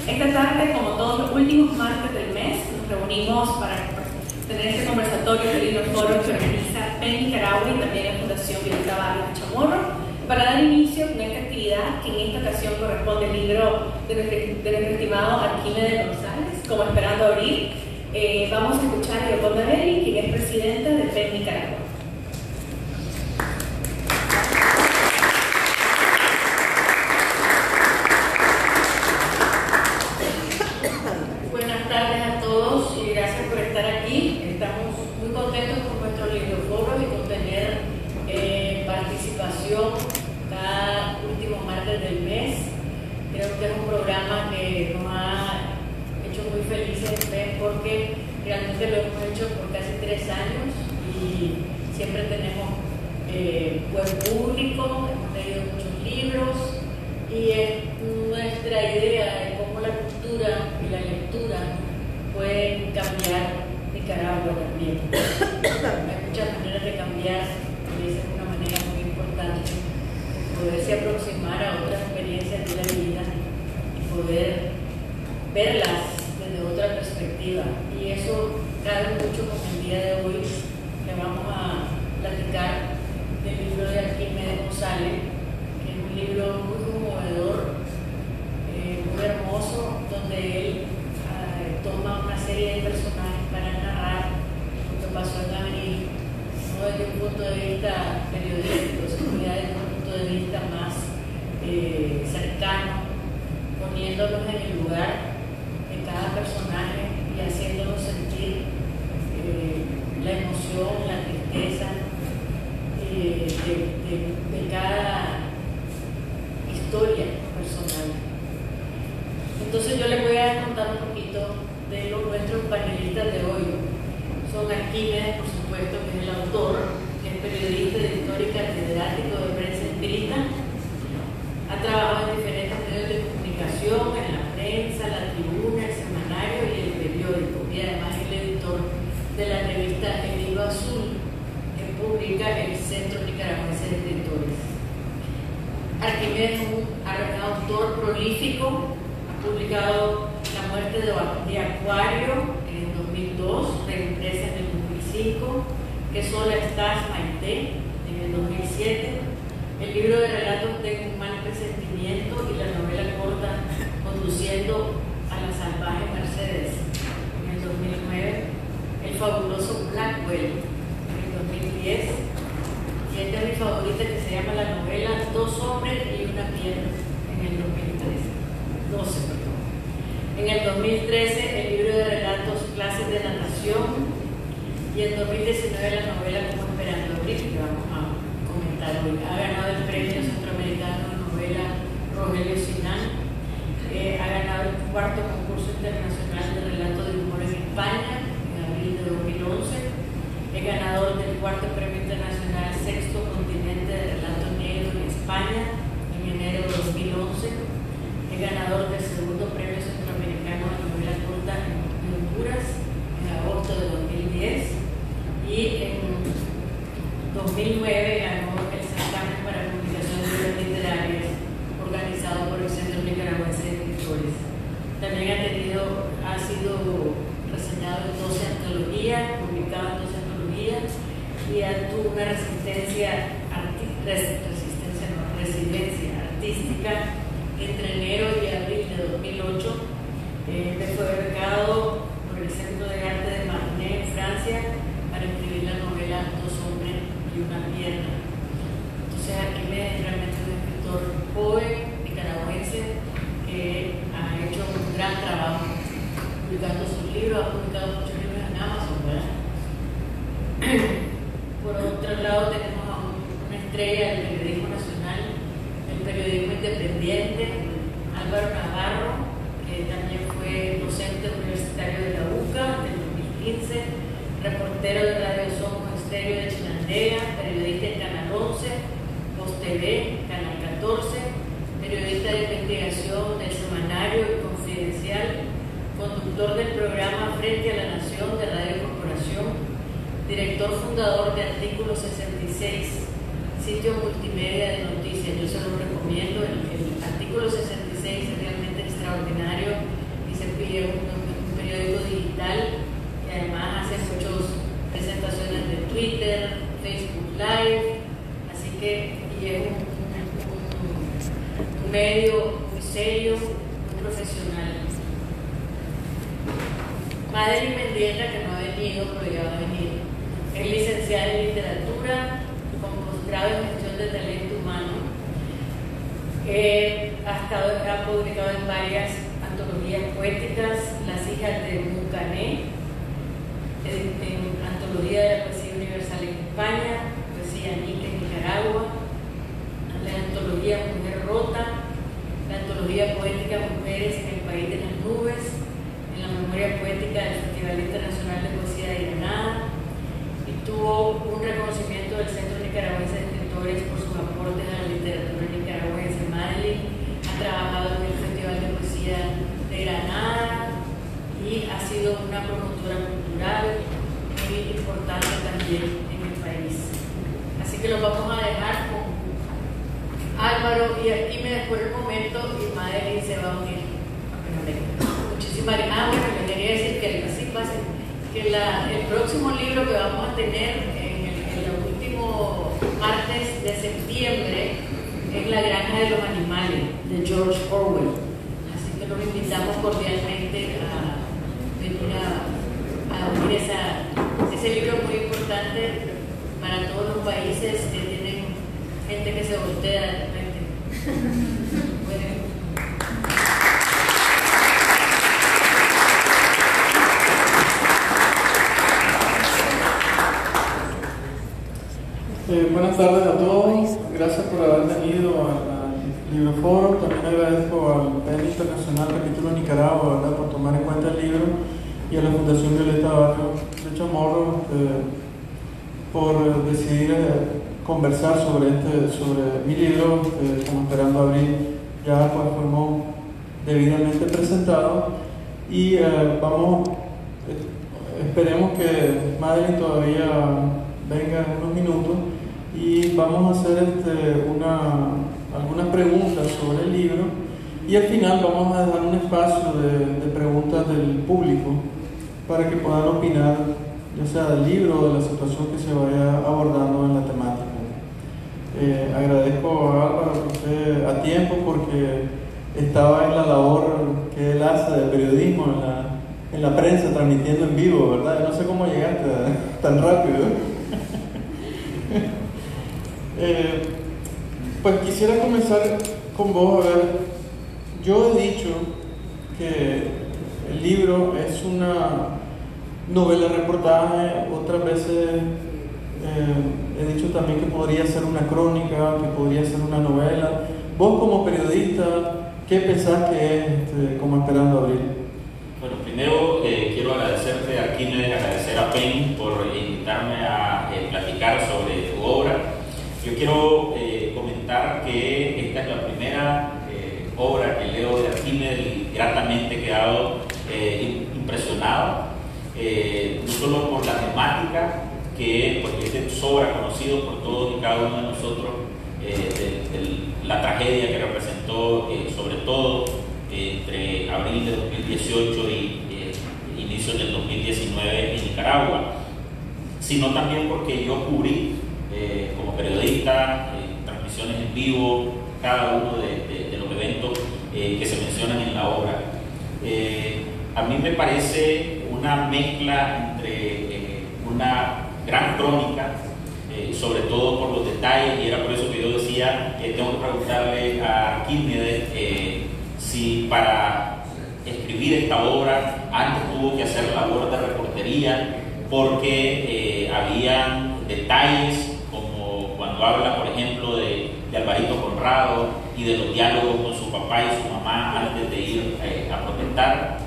Esta tarde, como todos los últimos martes del mes, nos reunimos para tener este conversatorio del libro foro que organiza PEN Nicaragua y también la Fundación Violeta Vargas de Chamorro, para dar inicio con esta actividad que en esta ocasión corresponde al libro de nuestro estimado Arquímedes González, Como Esperando Abril. Vamos a escuchar a Yoconda Belli, quien es presidenta de PEN Nicaragua. Buenas tardes a todos y gracias por estar aquí. Estamos muy contentos con nuestro libro foro y con tener participación cada último martes del mes. Creo que es un programa que nos ha hecho muy felices porque realmente lo hemos hecho por casi 3 años y siempre tenemos buen público, hemos leído muchos libros y es nuestra idea de cómo la cultura y la lectura pueden cambiar Nicaragua también. Hay muchas maneras de cambiar y esa es una manera muy importante, poderse aproximar a otras experiencias de la vida y poder verlas desde otra perspectiva. Y eso cabe mucho con el día de hoy, que vamos a platicar del libro de Arquímedes González, que es un libro muy conmovedor, muy hermoso, donde él toma una serie de personajes para narrar lo que pasó en abril, no desde un punto de vista periodístico, sino ya desde un punto de vista más cercano, poniéndonos en el lugar de cada personaje y haciéndonos sentir la emoción, la tristeza de cada historia personal. Entonces yo les voy a contar un poquito de nuestros panelistas de hoy. Son Arquímedes, por supuesto, que es el autor, que es periodista, editor y catedrático de prensa escrita. Ha trabajado en diferentes medios de comunicación, en la prensa, la tribuna, el semanario y el periódico. Y además es el editor de la revista El Libro Azul, que publica el Centro Nicaragüense de Escritores. Arquímedes es un autor prolífico. Ha publicado La muerte de Acuario en 2002, reimpresa en el 2005, Que sola estás, Maite, en el 2007, el libro de relatos de un mal presentimiento y la novela corta Conduciendo a la salvaje Mercedes en el 2009, El fabuloso Blackwell en el 2010, y esta es mi favorita, que se llama la novela Dos hombres y una piedra en el 2012. En el 2013 el libro de relatos Clases de Natación, y en 2019 la novela Como Esperando Abril, que vamos a comentar hoy. Ha ganado el premio centroamericano de novela Rogelio Sinan, ha ganado el 4º concurso internacional de relato de humor en España en abril de 2011, es ganador del 4º premio internacional Sexto Continente de Relato Negro en España en enero de 2011, es ganador del 2º premio centroamericano de novela corta en Honduras en agosto de 2010, y en 2009 ganó el certamen para publicación de obras literarias organizado por el Centro Nicaragüense de Escritores. También ha sido reseñado en 12 antologías, publicado en 12 antologías, y tuvo una residencia artística entre enero y abril de 2008. Fue becado por el Centro de Arte de Marne en Francia para escribir la novela Dos hombres y una pierna. Entonces Arquímedes realmente es un escritor joven, nicaragüense, que ha hecho un gran trabajo publicando sus libros, ha publicado muchos libros en Amazon, ¿verdad? Por otro lado tenemos a una estrella del periodismo nacional, el periodismo independiente, Álvaro Navarro, que también fue docente universitario de la UCA en 2015, reportero de Radio Somos Estéreo de Chinandega, periodista en Canal 11, Voz TV, Canal 14, periodista de investigación del semanario Confidencial, conductor del programa Frente a la Nación de Radio Corporación, director fundador de Artículo 66, sitio multimedia de noticias. Yo se lo recomiendo. El Artículo 66 es realmente extraordinario. extraordinario. Dice que es un periódico digital que además hace muchas presentaciones de Twitter, Facebook Live, así que y es un medio muy serio, muy profesional. Madeline Mendieta, que no ha venido, pero ya va a venir, es licenciada en literatura con posgrado en gestión de talento humano. Ha publicado en varias antologías poéticas, Las hijas de Mucané, en Antología de la Poesía Universal en España, Poesía Nica en Nicaragua, la Antología Mujer Rota, la Antología Poética Mujeres en el País de las Nubes, en la Memoria Poética del Festival Internacional de Poesía de Granada, y tuvo un reconocimiento del Centro Nicaragüense de Escritores por sus aportes a la literatura nicaragüense. Madeline ha trabajado en el Festival de Poesía de Granada y ha sido una promotora cultural muy importante también en el país. Así que lo vamos a dejar con Álvaro, y aquí me después el momento y Madeline se va a unir. Muchísimas gracias. Bueno, le quería decir que así pase, que el próximo libro que vamos a tener en el último martes de septiembre es La Granja de los Animales, de George Orwell. Así que los invitamos cordialmente a venir a oír ese libro muy importante para todos los países que tienen gente que se voltea de repente. Buenas tardes a todos, gracias por haber venido al Libro Foro. También agradezco al PEN Internacional Capítulo Nicaragua, ¿verdad?, por tomar en cuenta el libro, y a la Fundación Violeta Barrio de Chamorro por decidir conversar sobre mi libro, como Esperando Abril, ya pues formó debidamente presentado. Y esperemos que Madeline todavía venga en unos minutos, y vamos a hacer algunas preguntas sobre el libro, y al final vamos a dejar un espacio de preguntas del público para que puedan opinar, ya sea del libro o de la situación que se vaya abordando en la temática. Agradezco a Álvaro que esté a tiempo, porque estaba en la labor que él hace de periodismo en la prensa, transmitiendo en vivo, ¿verdad? No sé cómo llegaste tan rápido. Pues quisiera comenzar con vos. A ver, yo he dicho que el libro es una novela reportaje, otras veces he dicho también que podría ser una crónica, que podría ser una novela. Vos, como periodista, ¿qué pensás que es como Esperando Abril? Bueno, primero quiero agradecerte a Químedes, agradecer a PEN por invitarme a platicar sobre tu obra. Yo quiero comentar que esta es la primera obra que leo de Arquímedes, y gratamente he quedado impresionado, no solo por la temática, que pues, es sobra conocido por todos y cada uno de nosotros, la tragedia que representó, sobre todo entre abril de 2018 y inicios del 2019 en Nicaragua, sino también porque yo cubrí como periodista transmisiones en vivo, cada uno de los eventos que se mencionan en la obra. A mí me parece una mezcla entre una gran crónica, sobre todo por los detalles, y era por eso que yo decía que tengo que preguntarle a Arquímedes si para escribir esta obra antes tuvo que hacer labor de reportería, porque habían detalles como cuando habla, por ejemplo, de Alvarito Conrado y de los diálogos con su papá y su mamá antes de ir a protestar,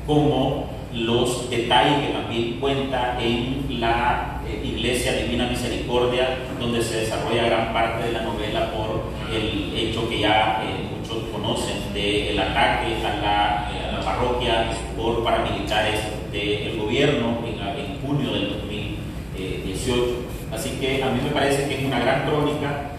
como los detalles que también cuenta en la Iglesia Divina Misericordia, donde se desarrolla gran parte de la novela por el hecho que ya muchos conocen del ataque a la parroquia por paramilitares del gobierno en junio del 2018. Así que a mí me parece que es una gran crónica,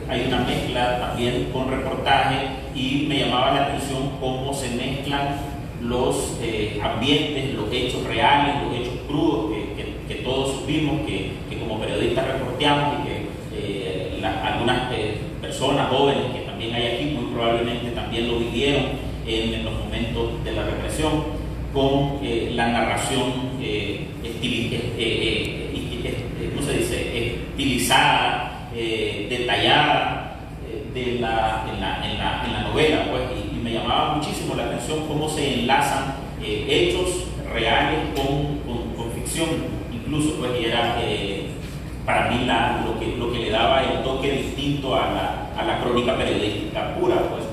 hay una mezcla también con reportaje, y me llamaba la atención cómo se mezclan los ambientes, los hechos reales, los hechos crudos que todos supimos, que como periodistas reporteamos, y que algunas personas jóvenes que también hay aquí muy probablemente también lo vivieron en los momentos de la represión, con la narración ¿cómo se dice? Estilizada, detallada en la novela, pues, y me llamaba muchísimo la atención cómo se enlazan hechos reales con ficción, incluso, pues, y era para mí lo que le daba el toque distinto a la crónica periodística pura, pues.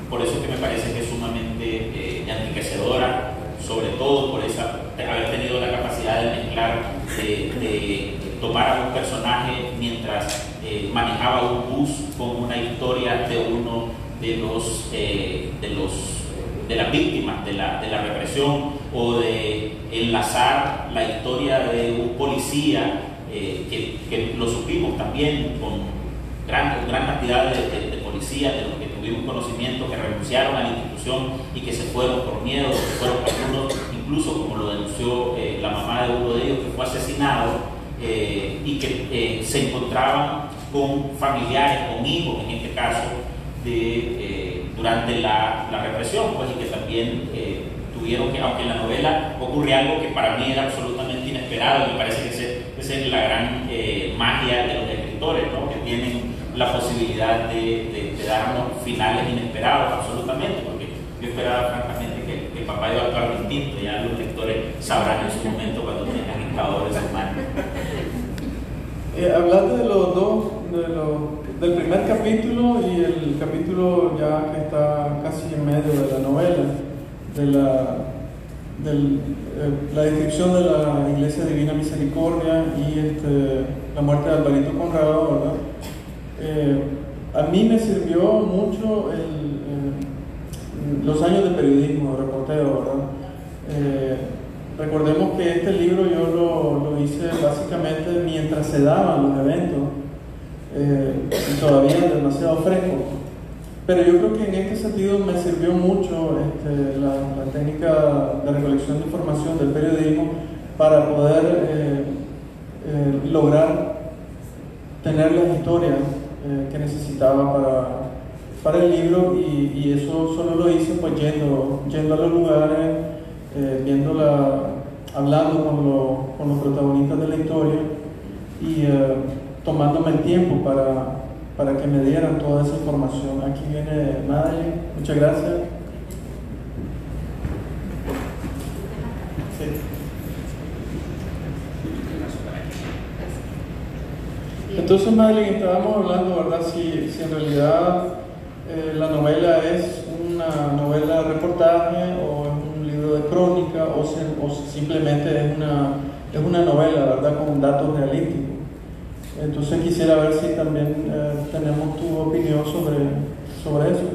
Por eso es que me parece que es sumamente enriquecedora, sobre todo por haber tenido la capacidad de mezclar, de tomar a un personaje mientras manejaba un bus con una historia de uno de las víctimas de la represión, o de enlazar la historia de un policía que lo supimos también con gran cantidad de policías de los que tuvimos conocimiento, que renunciaron a la institución y que se fueron por miedo, que se fueron por algunos, incluso como lo denunció la mamá de uno de ellos, que fue asesinado, y que se encontraban con familiares, con hijos en este caso, durante la represión, pues, y que también tuvieron que, aunque en la novela ocurre algo que para mí era absolutamente inesperado, y me parece que esa es la gran magia de los escritores, ¿no? Que tienen la posibilidad de darnos finales inesperados, absolutamente, porque yo esperaba francamente que papá iba a actuar distinto. Ya los lectores sabrán en su momento cuando tengan indicadores en mano. Hablando de los dos, del primer capítulo y el capítulo ya que está casi en medio de la novela, la descripción de la Iglesia Divina Misericordia y la muerte de Alvarito Conrado, ¿verdad? A mí me sirvió mucho los años de periodismo, de reporteo, ¿verdad? Recordemos que este libro yo lo hice básicamente mientras se daban los eventos, y todavía es demasiado fresco. Pero yo creo que en este sentido me sirvió mucho la técnica de recolección de información del periodismo para poder lograr tener las historias que necesitaba para el libro, y eso solo lo hice pues yendo a los lugares, hablando con los protagonistas de la historia, y tomándome el tiempo para que me dieran toda esa información. Aquí viene Madeline, muchas gracias. Sí. Entonces, Madeline, estábamos hablando, ¿verdad? Si en realidad la novela es una novela de reportaje, o es un libro de crónica, o simplemente es una novela, ¿verdad? Con datos realísticos. Entonces quisiera ver si también tenemos tu opinión sobre eso.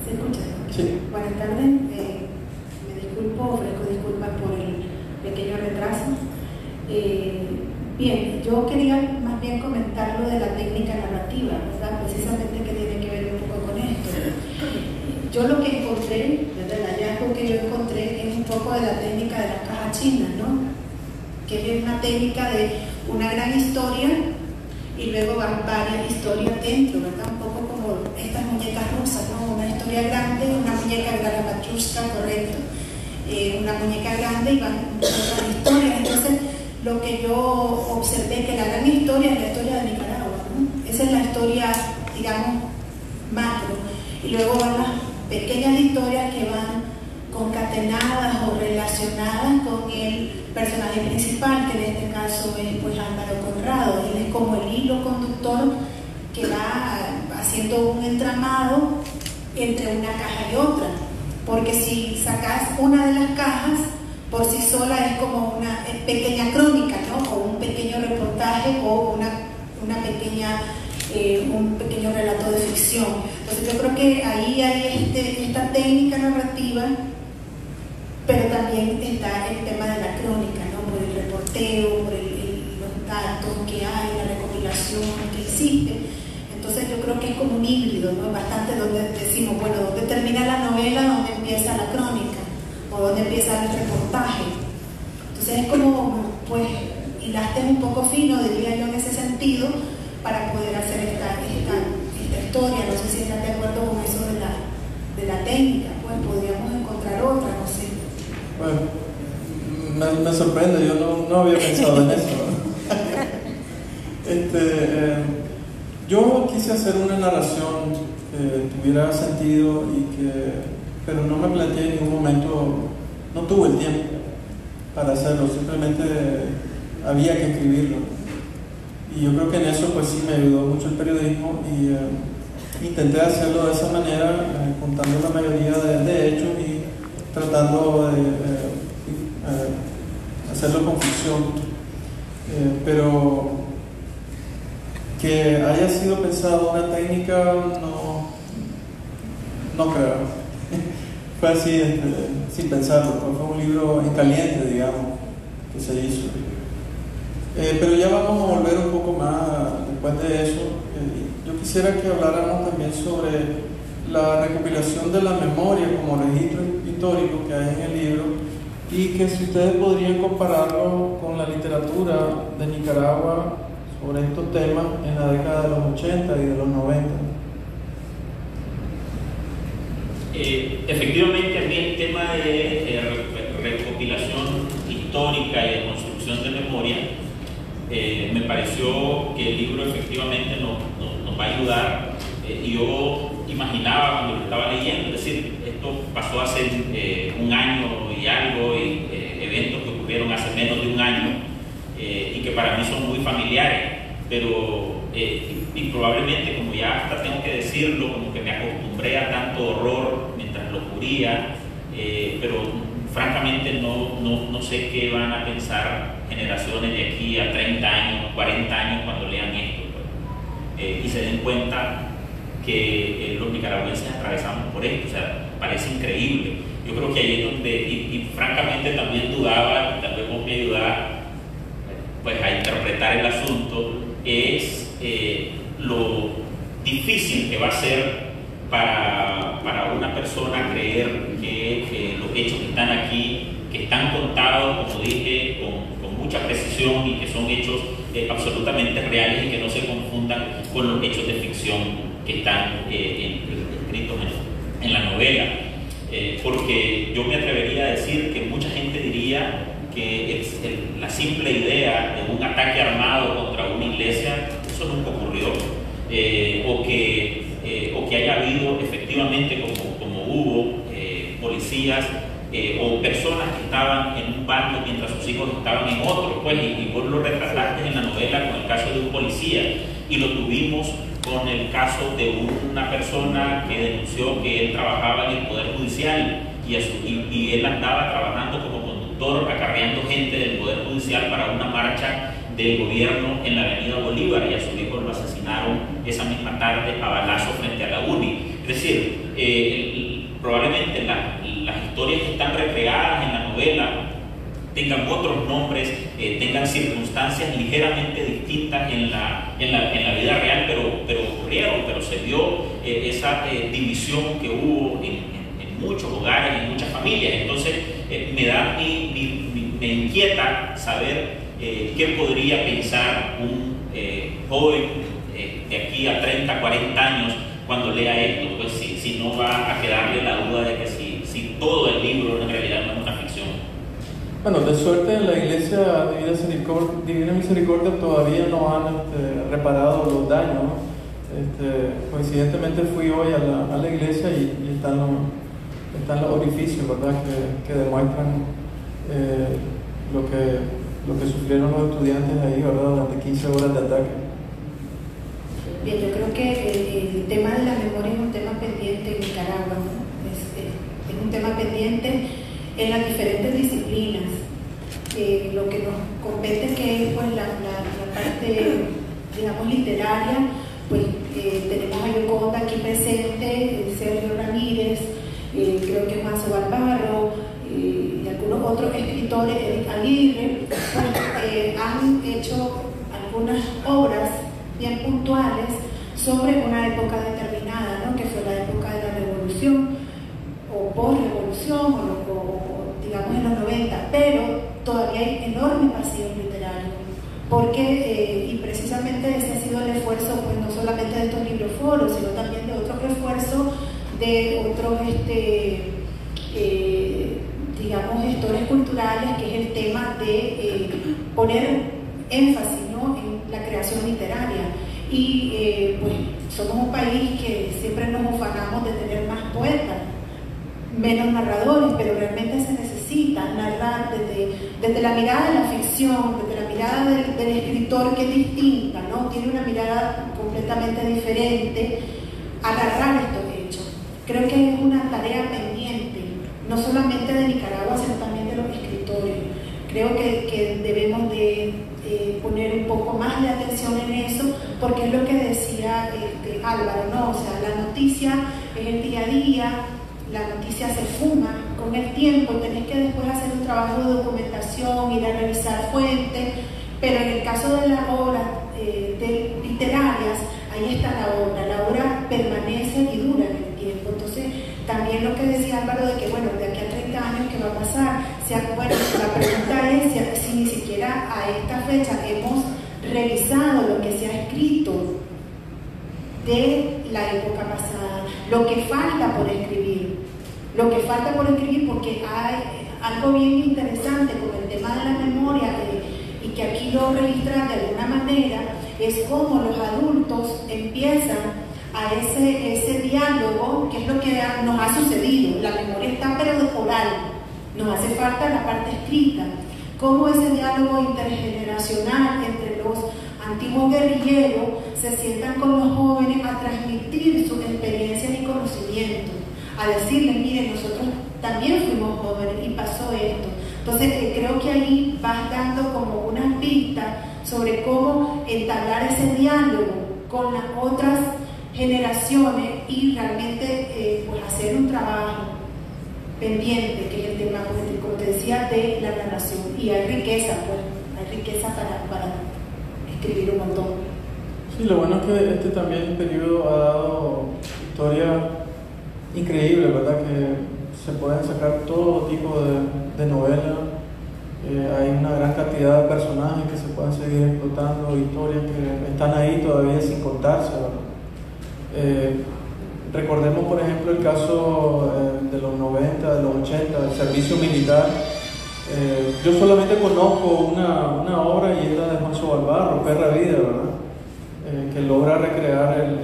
¿Se escucha? Sí. Buenas tardes. Me disculpo, ofrezco disculpas por el pequeño retraso. Bien, yo quería más bien comentar lo de la técnica narrativa, ¿verdad? Precisamente que tiene que ver un poco con esto. Yo lo que encontré, ¿verdad? El hallazgo que yo encontré es un poco de la técnica de las cajas chinas, ¿no? Que es una técnica de una gran historia y luego van varias historias dentro, ¿verdad? Un poco como estas muñecas rusas, ¿no? Una historia grande, una muñeca grande, la matrusca, correcto, una muñeca grande y van otras historias. Entonces, lo que yo observé, que la gran historia es la historia de Nicaragua, ¿no? Esa es la historia, digamos, macro, y luego van las pequeñas historias que van concatenadas o relacionadas con el personaje principal, que en este caso es pues Álvaro Conrado. Él es como el hilo conductor que va haciendo un entramado entre una caja y otra, porque si sacas una de las cajas por sí sola es como una pequeña crónica, ¿no? O un pequeño reportaje, o un pequeño relato de ficción. Entonces yo creo que ahí hay esta técnica narrativa, pero también está el tema de la crónica, ¿no? Por el reporteo, por los datos que hay, la recopilación información que existe. Entonces yo creo que es como un híbrido, ¿no? Bastante donde decimos, bueno, ¿dónde termina la novela? ¿Dónde empieza la crónica? ¿O dónde empieza el reportaje? Entonces es como, pues, hilaste un poco fino, diría yo, en ese sentido, para poder hacer esta historia. No sé si estás de acuerdo con eso de la técnica, pues podríamos encontrar otra, no sé. Bueno, me sorprende, yo no había pensado en eso. Yo quise hacer una narración que tuviera sentido pero no me planteé en ningún momento, no tuve el tiempo para hacerlo, simplemente había que escribirlo. Y yo creo que en eso pues sí me ayudó mucho el periodismo y intenté hacerlo de esa manera, contando la mayoría de hechos y tratando de hacerlo con ficción. Pero que haya sido pensado una técnica, no creo. Fue así, sin pensarlo, fue un libro en caliente, digamos, que se hizo. Pero ya vamos a volver un poco más después de eso. Yo quisiera que habláramos también sobre la recopilación de la memoria como registro histórico que hay en el libro, y que si ustedes podrían compararlo con la literatura de Nicaragua sobre estos temas en la década de los 80 y de los 90. Efectivamente, a mí el tema de recopilación histórica y de construcción de memoria me pareció que el libro efectivamente nos va a ayudar. Y yo imaginaba cuando lo estaba leyendo, es decir, esto pasó hace un año y algo, y eventos que ocurrieron hace menos de un año, y que para mí son muy familiares, pero y probablemente, como ya hasta tengo que decirlo, como que me acostumbré a tanto horror mientras lo cubría, pero francamente no sé qué van a pensar generaciones de aquí a 30 años, 40 años cuando lean esto, pues, y se den cuenta que los nicaragüenses atravesamos por esto. O sea, parece increíble. Yo creo que ahí es donde, y francamente también dudaba, y tal vez vos me ayudás pues, a interpretar el asunto, es lo difícil que va a ser para una persona creer que los hechos que están aquí, que están contados, como dije, con mucha precisión, y que son hechos absolutamente reales y que no se confundan con los hechos de ficción que están escritos en la novela. Porque yo me atrevería a decir que mucha gente diría que la simple idea de un ataque armado contra una iglesia, eso nunca ocurrió, o que haya habido efectivamente, como hubo policías o personas que estaban en un barrio mientras sus hijos estaban en otro, pues, y vos lo retrataste en la novela con el caso de un policía, y lo tuvimos con el caso de una persona que denunció que él trabajaba en el Poder Judicial y él andaba trabajando como conductor, acarreando gente del Poder Judicial para una marcha del gobierno en la Avenida Bolívar, y a su hijo lo asesinaron esa misma tarde a balazo frente a la UNI. Es decir, probablemente las historias que están recreadas en la novela tengan otros nombres, tengan circunstancias ligeramente distintas en la vida real, pero ocurrieron, pero se vio esa división que hubo en muchos hogares, en muchas familias. Entonces me inquieta saber qué podría pensar un joven de aquí a 30, 40 años cuando lea esto, pues si no va a quedarle la duda de que si todo el libro en realidad no es una ficción. Bueno, de suerte en la Iglesia Divina Misericordia todavía no han reparado los daños, ¿no? Coincidentemente fui hoy a la iglesia y están los orificios, ¿verdad?, que demuestran lo que sufrieron los estudiantes ahí, ¿verdad?, durante 15 horas de ataque. Bien, yo creo que el tema de la memoria es un tema pendiente en Nicaragua, ¿no? Es un tema pendiente en las diferentes disciplinas. Lo que nos compete, que es pues, la parte, digamos, literaria, pues tenemos a Yoconda aquí presente, Sergio Ramírez, creo que Manso Barbaro, y algunos otros escritores, Eric Aguirre, pues, han hecho algunas obras bien puntuales sobre una época determinada, ¿no? Que fue la época de la Revolución o post-revolución o digamos en los 90, pero todavía hay enormes vacíos literarios, porque y precisamente ese ha sido el esfuerzo, pues no solamente de estos libroforos, sino también de otros esfuerzos de otros digamos gestores culturales, que es el tema de poner énfasis, ¿no?, en la creación literaria. Y pues somos un país que siempre nos ufanamos de tener más poetas, menos narradores, pero realmente se necesita narrar desde la mirada de la ficción, desde la mirada del escritor, que es distinta, ¿no? Tiene una mirada completamente diferente a narrar estos hechos. Creo que es una tarea pendiente, no solamente de Nicaragua, sino también de los escritores. Creo que debemos de poner un poco más de atención en eso, porque es lo que decía Álvaro, ¿no? O sea, la noticia es el día a día, la noticia se fuma con el tiempo, tenés que después hacer un trabajo de documentación, ir a revisar fuentes, pero en el caso de las obras literarias, ahí está la obra permanece y dura en el tiempo. Entonces, también lo que decía Álvaro de que, bueno, de aquí a 30 años, ¿qué va a pasar? Bueno, la pregunta es si ni siquiera a esta fecha hemos revisado lo que se ha escrito de la época pasada, lo que falta por escribir, porque hay algo bien interesante con el tema de la memoria, y que aquí lo registran de alguna manera, es cómo los adultos empiezan a ese diálogo, que es lo que nos ha sucedido. La memoria está, pero de oral, nos hace falta la parte escrita. Cómo ese diálogo intergeneracional entre los antiguos guerrilleros se sientan con los jóvenes a transmitir sus experiencias y conocimientos, a decirles, miren, nosotros también fuimos jóvenes y pasó esto. Entonces creo que ahí vas dando como unas pistas sobre cómo entablar ese diálogo con las otras generaciones y realmente pues hacer un trabajo pendiente, que es el tema, como te decía, de la narración. Y hay riqueza, pues, hay riqueza para escribir un montón. Sí, lo bueno es que este también periodo ha dado historia increíble, ¿verdad? Que se pueden sacar todo tipo de novelas. Hay una gran cantidad de personajes que se pueden seguir explotando, historias que están ahí todavía sin contarse, ¿verdad? Recordemos, por ejemplo, el caso de los 90, de los 80, del servicio militar. Yo solamente conozco una obra, y es la de Juan Sobalbarro, Perra Vida, ¿verdad? Que logra recrear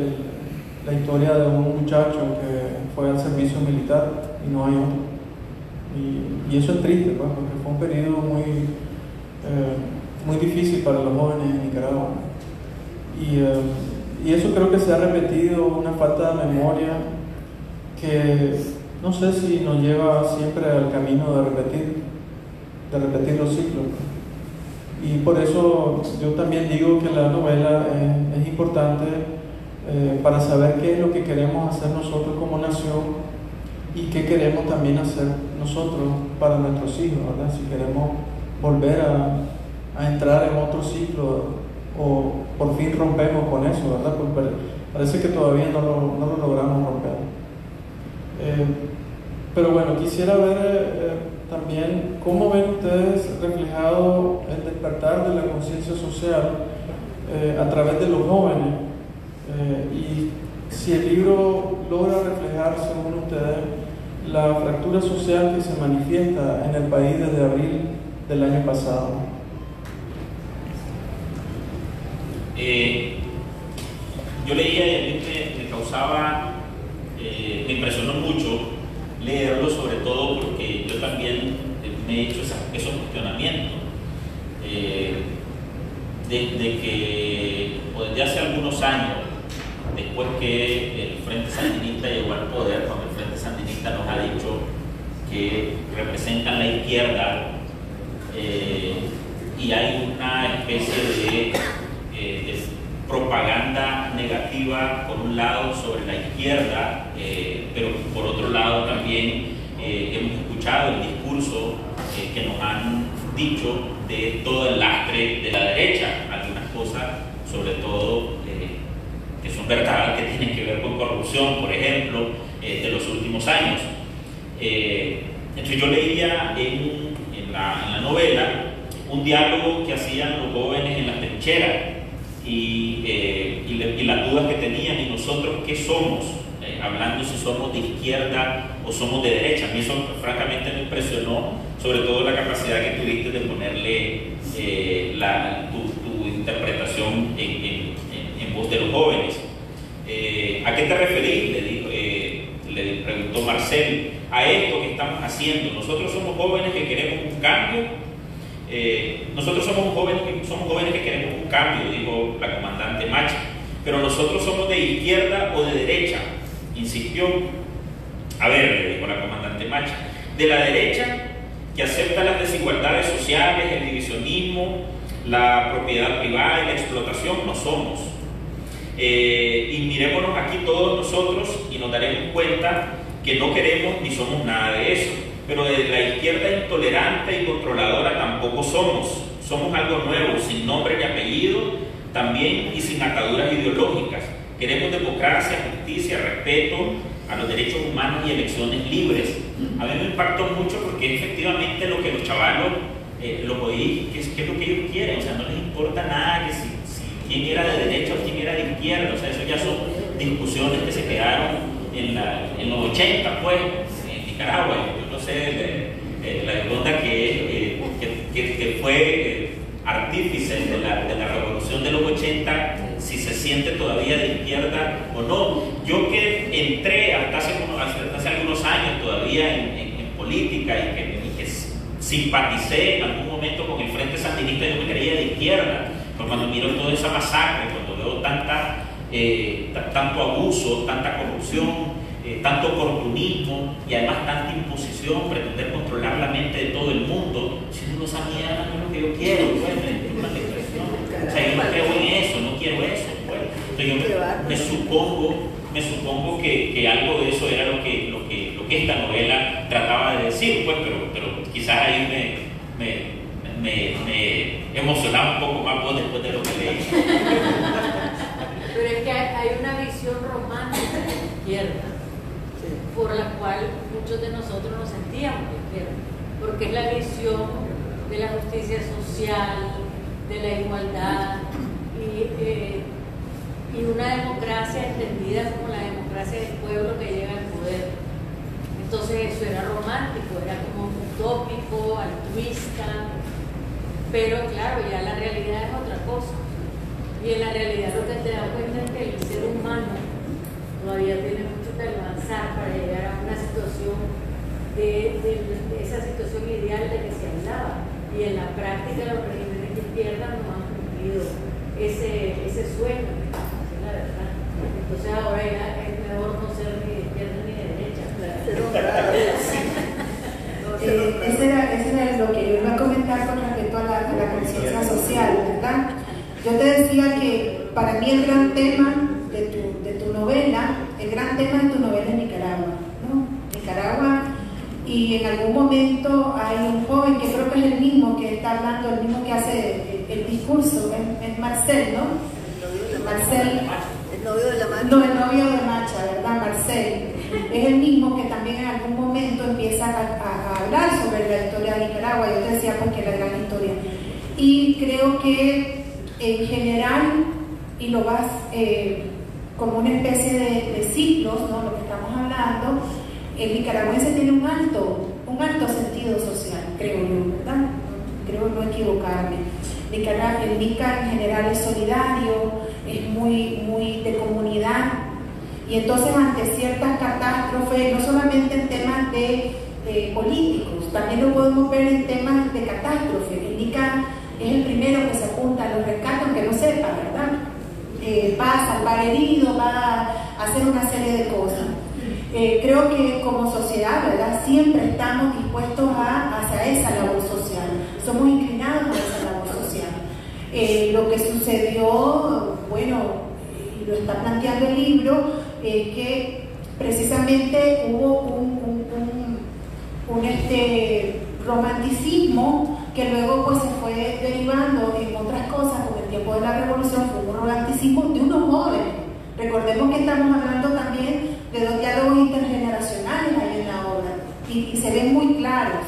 la historia de un muchacho que fue al servicio militar y no hay otro. Y eso es triste, pues, porque fue un periodo muy difícil para los jóvenes en Nicaragua. Y eso creo que se ha repetido, una falta de memoria que no sé si nos lleva siempre al camino de repetir los ciclos. Y por eso yo también digo que la novela es importante para saber qué es lo que queremos hacer nosotros como nación y qué queremos también hacer nosotros para nuestros hijos, ¿verdad? Si queremos volver a entrar en otro ciclo, o por fin rompemos con eso, ¿verdad? Porque parece que todavía no lo logramos romper. Pero bueno, quisiera ver también cómo ven ustedes reflejado el despertar de la conciencia social a través de los jóvenes, y si el libro logra reflejar, según ustedes, la fractura social que se manifiesta en el país desde abril del año pasado. Yo leía y a mí me causaba, me impresionó mucho leerlo, sobre todo porque yo también me he hecho esos cuestionamientos. Desde que, o desde hace algunos años, después que el Frente Sandinista llegó al poder, cuando el Frente Sandinista nos ha dicho que representan la izquierda, y hay una especie de propaganda negativa por un lado sobre la izquierda, pero por otro lado también hemos escuchado el discurso que nos han dicho de todo el lastre de la derecha. Algunas cosas sobre todo que son verdad, que tienen que ver con corrupción, por ejemplo, de los últimos años. Entonces yo leía en la novela un diálogo que hacían los jóvenes en las trincheras y las dudas que tenían, y nosotros qué somos, hablando si somos de izquierda o somos de derecha. A mí eso francamente me impresionó, sobre todo la capacidad que tuviste de ponerle tu interpretación en voz de los jóvenes. ¿A qué te referís? Le preguntó Marcel. A esto que estamos haciendo. Nosotros somos jóvenes que queremos un cambio. Nosotros somos jóvenes que queremos un cambio, dijo la comandante Macha. Pero nosotros somos de izquierda o de derecha, insistió. A ver, le dijo la comandante Macha, de la derecha, que acepta las desigualdades sociales, el divisionismo, la propiedad privada y la explotación, no somos. Y mirémonos aquí todos nosotros y nos daremos cuenta que no queremos ni somos nada de eso. Pero de la izquierda intolerante y controladora tampoco somos. Somos algo nuevo, sin nombre ni apellido, también y sin ataduras ideológicas. Queremos democracia, justicia, respeto a los derechos humanos y elecciones libres. A mí me impactó mucho porque efectivamente lo que los chavalos lo oí, que es lo que ellos quieren. O sea, no les importa nada que si quién era de derecha o quién era de izquierda. O sea, eso ya son discusiones que se quedaron en los 80, pues, en Nicaragua. Yo no sé la onda que fue artífice de la revolución de los 80, si se siente todavía de izquierda o no. Yo que entré hasta hace algunos años todavía en política y que simpaticé en algún momento con el Frente Sandinista, yo me creía de izquierda, pero cuando miro toda esa masacre, cuando veo tanto abuso, tanta corrupción, tanto oportunismo y además tanta imposición, pretender controlar la mente de todo el mundo, si no esa mierda no es lo que yo quiero, pues, o sea, yo no creo en eso, no quiero eso, pues. Entonces yo me supongo que algo de eso era lo que esta novela trataba de decir, pues, pero quizás ahí me emocionaba un poco más vos después de lo que leí. Pero es que hay una visión romántica de la izquierda, por la cual muchos de nosotros nos sentíamos de izquierda, porque es la visión de la justicia social, de la igualdad y una democracia entendida como la democracia del pueblo que llega al poder. Entonces eso era romántico, era como utópico, altruista, pero claro, ya la realidad es otra cosa. Y en la realidad lo que te das cuenta es que el ser humano todavía tiene mucho que avanzar para llegar a una situación de esa situación ideal de que se hablaba. Y en la práctica los regímenes de izquierda no han cumplido ese sueño, la verdad. Entonces ahora ya es mejor no ser ni de izquierda ni de derecha. Ese era lo que yo iba a comentar con respecto a la conciencia social, ¿verdad? Yo te decía que para mí el gran tema de tu novela, el gran tema de tu novela es Nicaragua, ¿no? Nicaragua, y en algún momento hay un joven que creo que es el mismo que está hablando, el mismo que hace el discurso, es Marcel, ¿no? Marcel, el novio de la Macha. No, el novio de Macha, ¿verdad? Marcel. Es el mismo que también en algún momento empieza a hablar sobre la historia de Nicaragua. Yo te decía porque la gran historia. Y creo que en general, y lo vas como una especie de ciclos, ¿no? Lo que estamos hablando, el nicaragüense tiene un alto sentido social, creo yo, ¿verdad? Creo no equivocarme. El Nica en general es solidario, es muy de comunidad, y entonces ante ciertas catástrofes, no solamente en temas de políticos, también lo podemos ver en temas de catástrofe. El Nica es el primero que se apunta a los rescates, aunque no sepa, ¿verdad? Va a salvar heridos, va a hacer una serie de cosas. Creo que como sociedad, ¿verdad? Siempre estamos dispuestos hacia esa labor social, somos inclinados a esa labor social. Lo que sucedió, bueno, y lo está planteando el libro, es que precisamente hubo un romanticismo que luego pues se fue derivando en otras cosas, como el el tiempo de la revolución fue un romanticismo de unos jóvenes. Recordemos que estamos hablando también de dos diálogos intergeneracionales ahí en la obra, y se ven muy claros.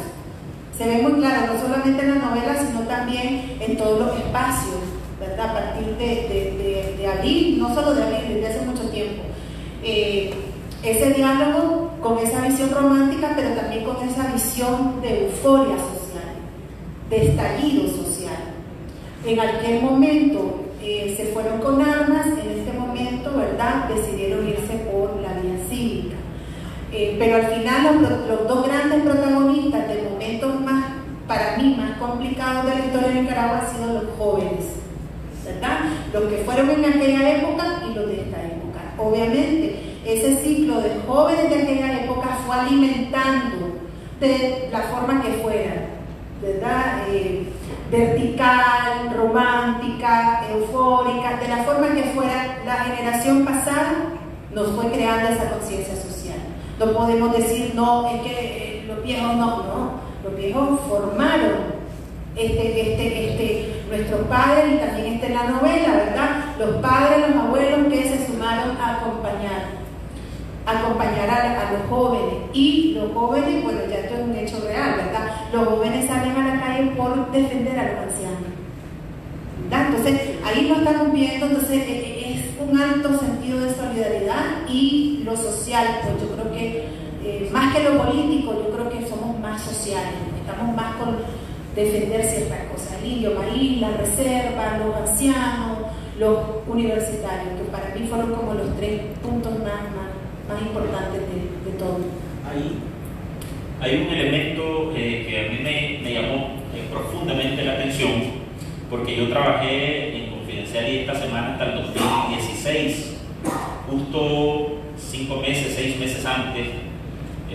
Se ven muy claros, no solamente en la novela, sino también en todos los espacios, ¿verdad? A partir de abril, no solo de abril, desde hace mucho tiempo. Ese diálogo con esa visión romántica, pero también con esa visión de euforia social, de estallido social. En aquel momento se fueron con armas, en este momento, ¿verdad?, decidieron irse por la vía cívica. Pero al final los dos grandes protagonistas de momentos más, para mí, más complicados de la historia de Nicaragua han sido los jóvenes, ¿verdad? Los que fueron en aquella época y los de esta época. Obviamente, ese ciclo de jóvenes de aquella época fue alimentando de la forma que fuera, ¿verdad? Vertical, romántica, eufórica, de la forma que fuera. La generación pasada nos fue creando esa conciencia social. No podemos decir, no, es que los viejos no, los viejos formaron nuestros padres, y también está en la novela, ¿verdad? Los padres, los abuelos que se sumaron a acompañar a los jóvenes. Y los jóvenes, bueno, ya esto es un hecho real, ¿verdad? Los jóvenes salen a la calle por defender a los ancianos, ¿verdad? Entonces, ahí lo estamos viendo. Entonces, es un alto sentido de solidaridad, y lo social, pues yo creo que más que lo político, yo creo que somos más sociales, estamos más con defender ciertas cosas, el indio maíz, la reserva, los ancianos, los universitarios, que para mí fueron como los tres puntos más importantes de todo. Hay un elemento que a mí me llamó profundamente la atención, porque yo trabajé en Confidencial y esta semana hasta el 2016, justo 6 meses antes.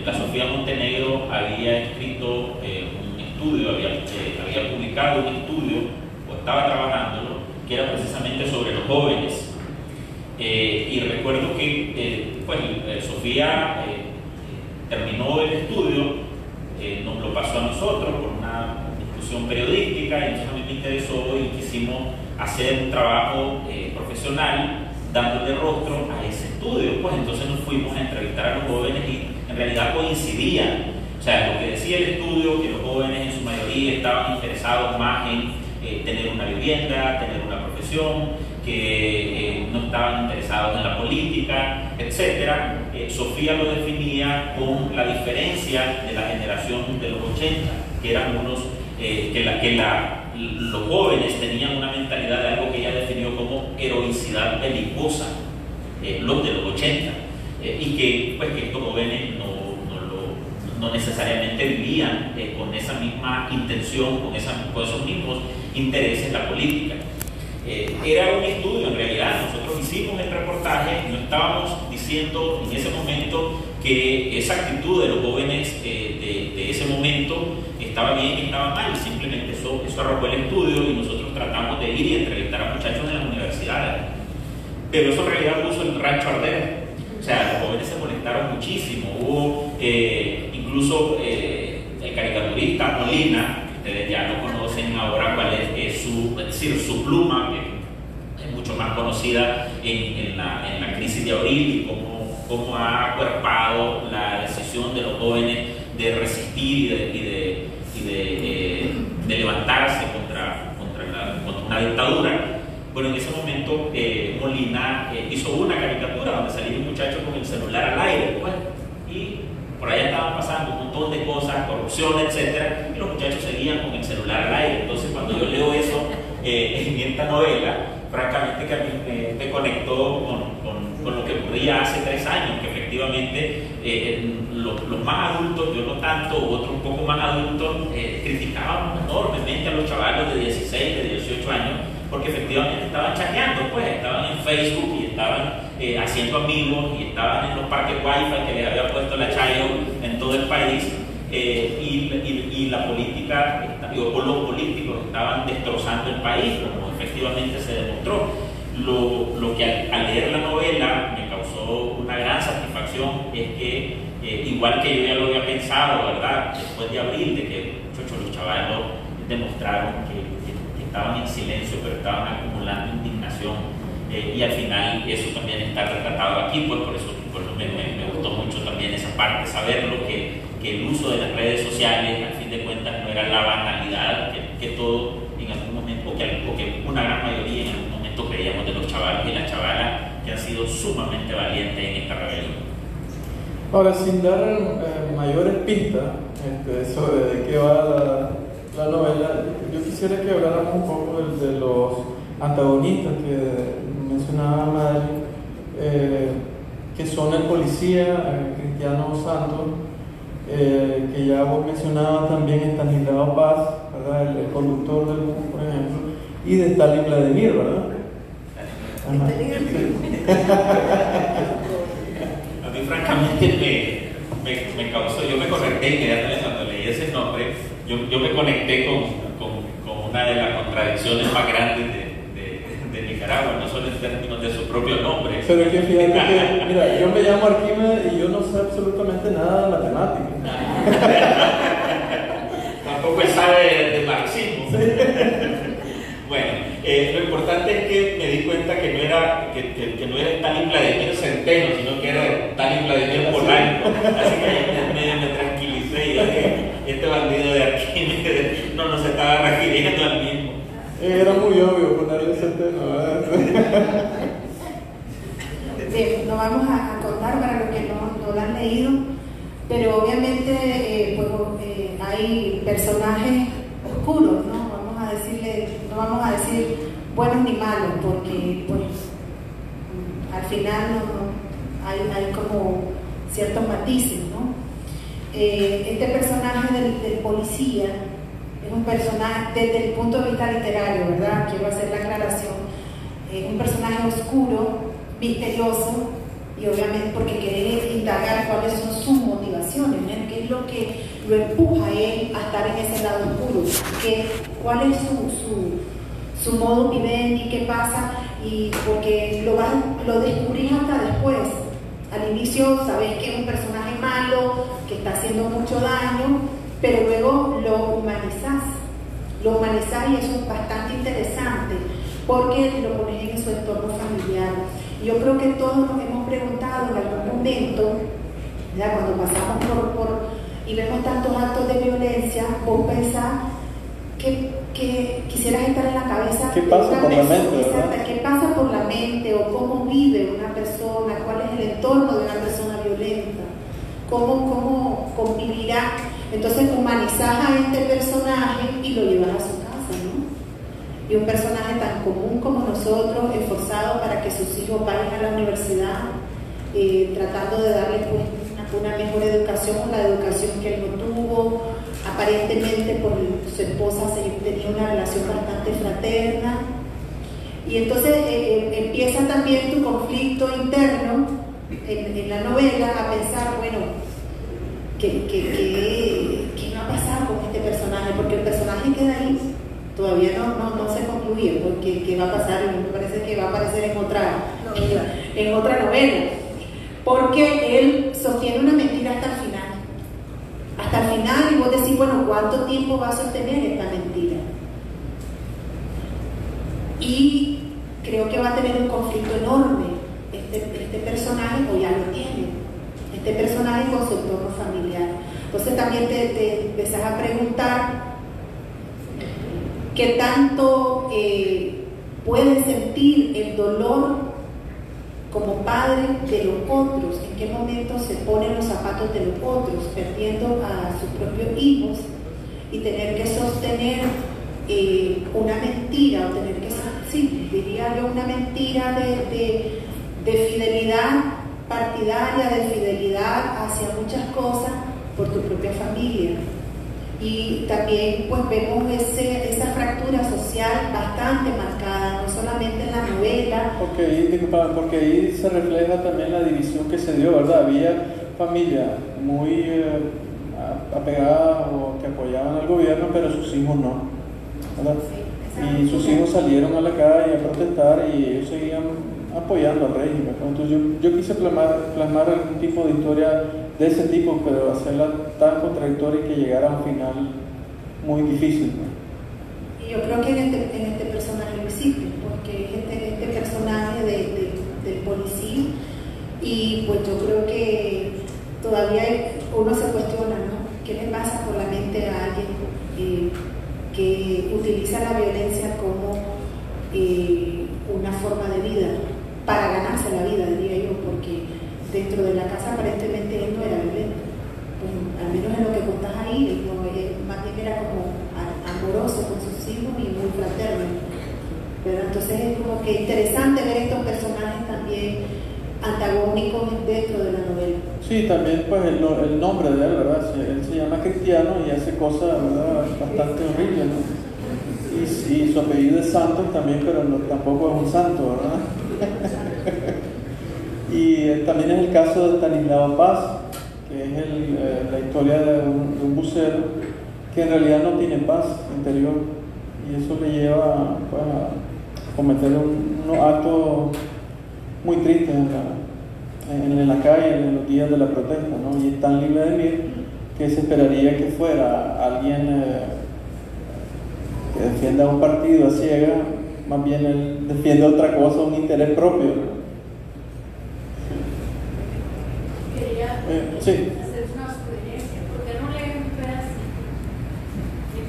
La Sofía Montenegro había escrito un estudio, había publicado un estudio, o estaba trabajándolo, que era precisamente sobre los jóvenes. Y recuerdo que Sofía terminó el estudio, nos lo pasó a nosotros por una discusión periodística, y entonces a mí me interesó y quisimos hacer un trabajo profesional dándole rostro a ese estudio. Pues entonces nos fuimos a entrevistar a los jóvenes, y en realidad coincidían. O sea, lo que decía el estudio, que los jóvenes en su mayoría estaban interesados más en tener una vivienda, tener una profesión, que no estaban interesados en la política, etc. Sofía lo definía con la diferencia de la generación de los 80, que eran unos los jóvenes tenían una mentalidad de algo que ella definió como heroicidad belicosa, los de los 80, y que estos jóvenes no necesariamente vivían con esa misma intención, con esos mismos intereses la política. Era un estudio, en realidad. Nosotros hicimos el reportaje, no estábamos diciendo en ese momento que esa actitud de los jóvenes de ese momento estaba bien y estaba mal. Simplemente eso arrojó el estudio, y nosotros tratamos de ir y entrevistar a muchachos en las universidades. Pero eso en realidad puso el rancho a arder. O sea, los jóvenes se molestaron muchísimo. Hubo incluso el caricaturista Molina, que ustedes ya lo conocen ahora, cuál es su pluma, que es mucho más conocida en la crisis de abril, y cómo ha acuerpado la decisión de los jóvenes de resistir y de levantarse contra una dictadura. Bueno, en ese momento Molina hizo una caricatura donde salía un muchacho con el celular al aire, pues, y por allá estaban pasando un montón de cosas, corrupción, etcétera, y los muchachos seguían con el celular al aire. Entonces, cuando yo leo eso en esta novela, francamente que a mí me conectó con lo que ocurría hace 3 años, que efectivamente los más adultos, yo no tanto, otros un poco más adultos, criticaban enormemente a los chavalos de 16, de 18 años, porque efectivamente estaban chateando, pues estaban en Facebook y estaban haciendo amigos, y estaban en los parques Wi-Fi que les había puesto la Chayo en todo el país, y la política, o los políticos estaban destrozando el país, como efectivamente se demostró. Lo que al leer la novela me causó una gran satisfacción es que, igual que yo ya lo había pensado, ¿verdad?, después de abril, de que los chavalos demostraron que estaban en silencio, pero estaban acumulando indignación. Y al final eso también está retratado aquí, pues por eso me gustó mucho también esa parte, saberlo, que el uso de las redes sociales al fin de cuentas no era la banalidad que todo en algún momento, o que una gran mayoría en algún momento creíamos de los chavalos y las chavalas que han sido sumamente valientes en esta rebelión. Ahora, sin dar mayores pistas sobre de qué va la novela, yo quisiera que habláramos un poco de los antagonistas que mencionaba Madeleine, que son el policía Cristiano Santos, que ya vos mencionabas también, Estanislao Paz, ¿verdad? El conductor del bus, por ejemplo, y de Stalin Vladimir, ¿verdad? A mí francamente me causó, yo me conecté inmediatamente cuando leí ese nombre, yo me conecté con una de las contradicciones más grandes de Nicaragua, no solo en términos de su propio nombre. Pero es que fíjate que, mira, yo me llamo Arquímedes y yo no sé absolutamente nada de matemáticas. Tampoco él sabe de marxismo. Sí. Bueno, lo importante es que me di cuenta que no era Stalin Vladimir Centeno, sino que era Stalin Vladimir Polanco. Así que me tranquilicé y dije, este bandido de Arquímedes no se estaba refiriendo al mismo. Era muy obvio ponerle Centeno, ¿verdad? Bien, no vamos a contar para los que no lo han leído, pero obviamente hay personajes oscuros, ¿no? No vamos a decir buenos ni malos, porque pues, al final hay como ciertos matices, ¿no? Este personaje del policía es un personaje, desde el punto de vista literario, ¿verdad? Quiero hacer la aclaración, es un personaje oscuro, misterioso, y obviamente porque quiere indagar cuáles son sus motivaciones, ¿no? ¿Qué es lo que lo empuja a él a estar en ese lado oscuro? ¿Cuál es su modo vivendi? ¿Qué pasa? Y porque lo descubrís hasta después. Al inicio sabés que es un personaje malo, que está haciendo mucho daño, pero luego lo humanizás y eso es bastante interesante porque lo pones en su entorno familiar. Yo creo que todos nos hemos preguntado en algún momento, ¿verdad? Cuando pasamos y vemos tantos actos de violencia, vos pensás que quisieras estar en la cabeza ¿qué pasa por la mente, exacta, qué pasa por la mente, o cómo vive una persona, cuál es el entorno de una persona violenta, cómo convivirá. Entonces humanizás a este personaje y lo llevas a su casa, ¿no? Y un personaje tan común como nosotros, esforzado para que sus hijos vayan a la universidad, tratando de darles pues, una mejor educación, la educación que él no tuvo, aparentemente por su esposa tenía una relación bastante fraterna. Y entonces empieza también tu conflicto interno en la novela a pensar, bueno, ¿qué va a pasar con este personaje? Porque el personaje queda ahí, todavía no se concluye, porque ¿qué va a pasar? Y me parece que va a aparecer en otra novela, porque él sostiene una mentira hasta el final, y vos decís, bueno, ¿cuánto tiempo va a sostener esta mentira? Y creo que va a tener un conflicto enorme este personaje, o ya lo tiene, este personaje con su entorno familiar. Entonces también te empezás a preguntar qué tanto puede sentir el dolor como padre de los otros, en qué momento se ponen los zapatos de los otros, perdiendo a sus propios hijos y tener que sostener una mentira, o tener que, sí, diría yo, una mentira de fidelidad partidaria, de fidelidad hacia muchas cosas por tu propia familia. Y también pues vemos esa fractura social bastante marcada, no solamente en la novela. Porque ahí se refleja también la división que se dio, ¿verdad? Había familias muy apegadas o que apoyaban al gobierno, pero sus hijos no, ¿verdad? Sí, y sus hijos salieron a la calle a protestar y ellos seguían apoyando al régimen, ¿no? Entonces yo quise plasmar algún tipo de historia de ese tipo, pero hacerla tan contradictoria que llegara a un final muy difícil, ¿no? Y yo creo que en este personaje lo hiciste, porque es este personaje del policía, y pues yo creo que todavía uno se cuestiona, ¿no? ¿Qué le pasa por la mente a alguien que utiliza la violencia como una forma de vida, para ganarse la vida, diría yo, porque dentro de la casa aparentemente él no era violento, pues, al menos en lo que contás ahí, él más bien era como amoroso con sus hijos y muy fraterno. Pero entonces es como que interesante ver estos personajes también antagónicos dentro de la novela. Sí, también pues el nombre de él, ¿verdad? Él se llama Cristiano y hace cosas, ¿verdad?, bastante horribles, ¿no? Y su apellido es Santos también, pero tampoco es un santo, ¿verdad? Y también es el caso de Stanislao Paz, que es la historia de un bucero que en realidad no tiene paz interior, y eso le lleva pues, a cometer unos actos muy tristes en la calle en los días de la protesta, ¿no? Y es tan libre de mí que se esperaría que fuera alguien que defienda un partido a ciega, más bien él defiende otra cosa, un interés propio, ¿no? Quería Sí. hacer una sugerencia, ¿por qué no lees un pedacito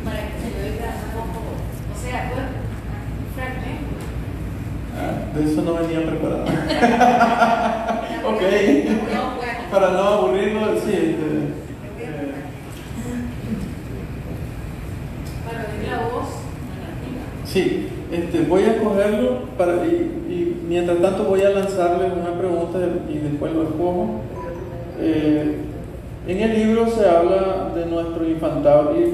para que se lo diga un poco, o sea, un fragmento? De eso no venía preparado. Ok. No, bueno. Para no aburrirnos, sí. Para oír la voz. Sí, voy a cogerlo y mientras tanto voy a lanzarles una pregunta y después lo escojo. En el libro se habla de nuestro infaltable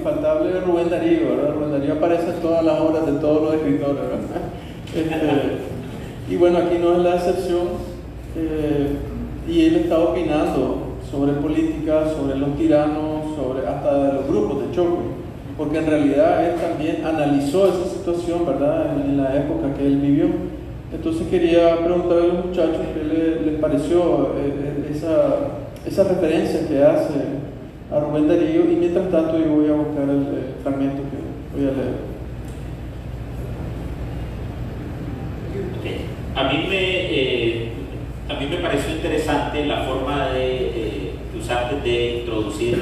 Rubén Darío, ¿verdad? Rubén Darío aparece en todas las obras de todos los escritores, ¿verdad? Y bueno, aquí no es la excepción, y él está opinando sobre política, sobre los tiranos, sobre hasta los grupos de choque, porque en realidad él también analizó esa situación, ¿verdad?, en la época que él vivió. Entonces quería preguntarle a los muchachos qué les pareció esa referencia que hace a Rubén Darío, y mientras tanto yo voy a buscar el fragmento que voy a leer. A mí me pareció interesante la forma que usaste de introducir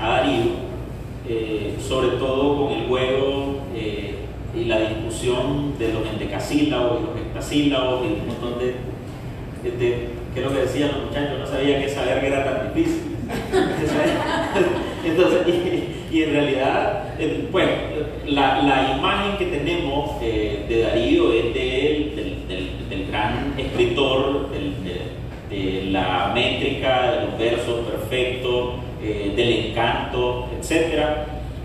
a Darío, sobre todo con el juego y la discusión de los endecasílabos y los hectasílabos y un montón de ¿qué es lo que decían los muchachos? No sabía que esa verga era tan difícil. Entonces, y en realidad, bueno, la imagen que tenemos de Darío es del gran escritor, de la métrica, de los versos perfectos, del encanto, etc.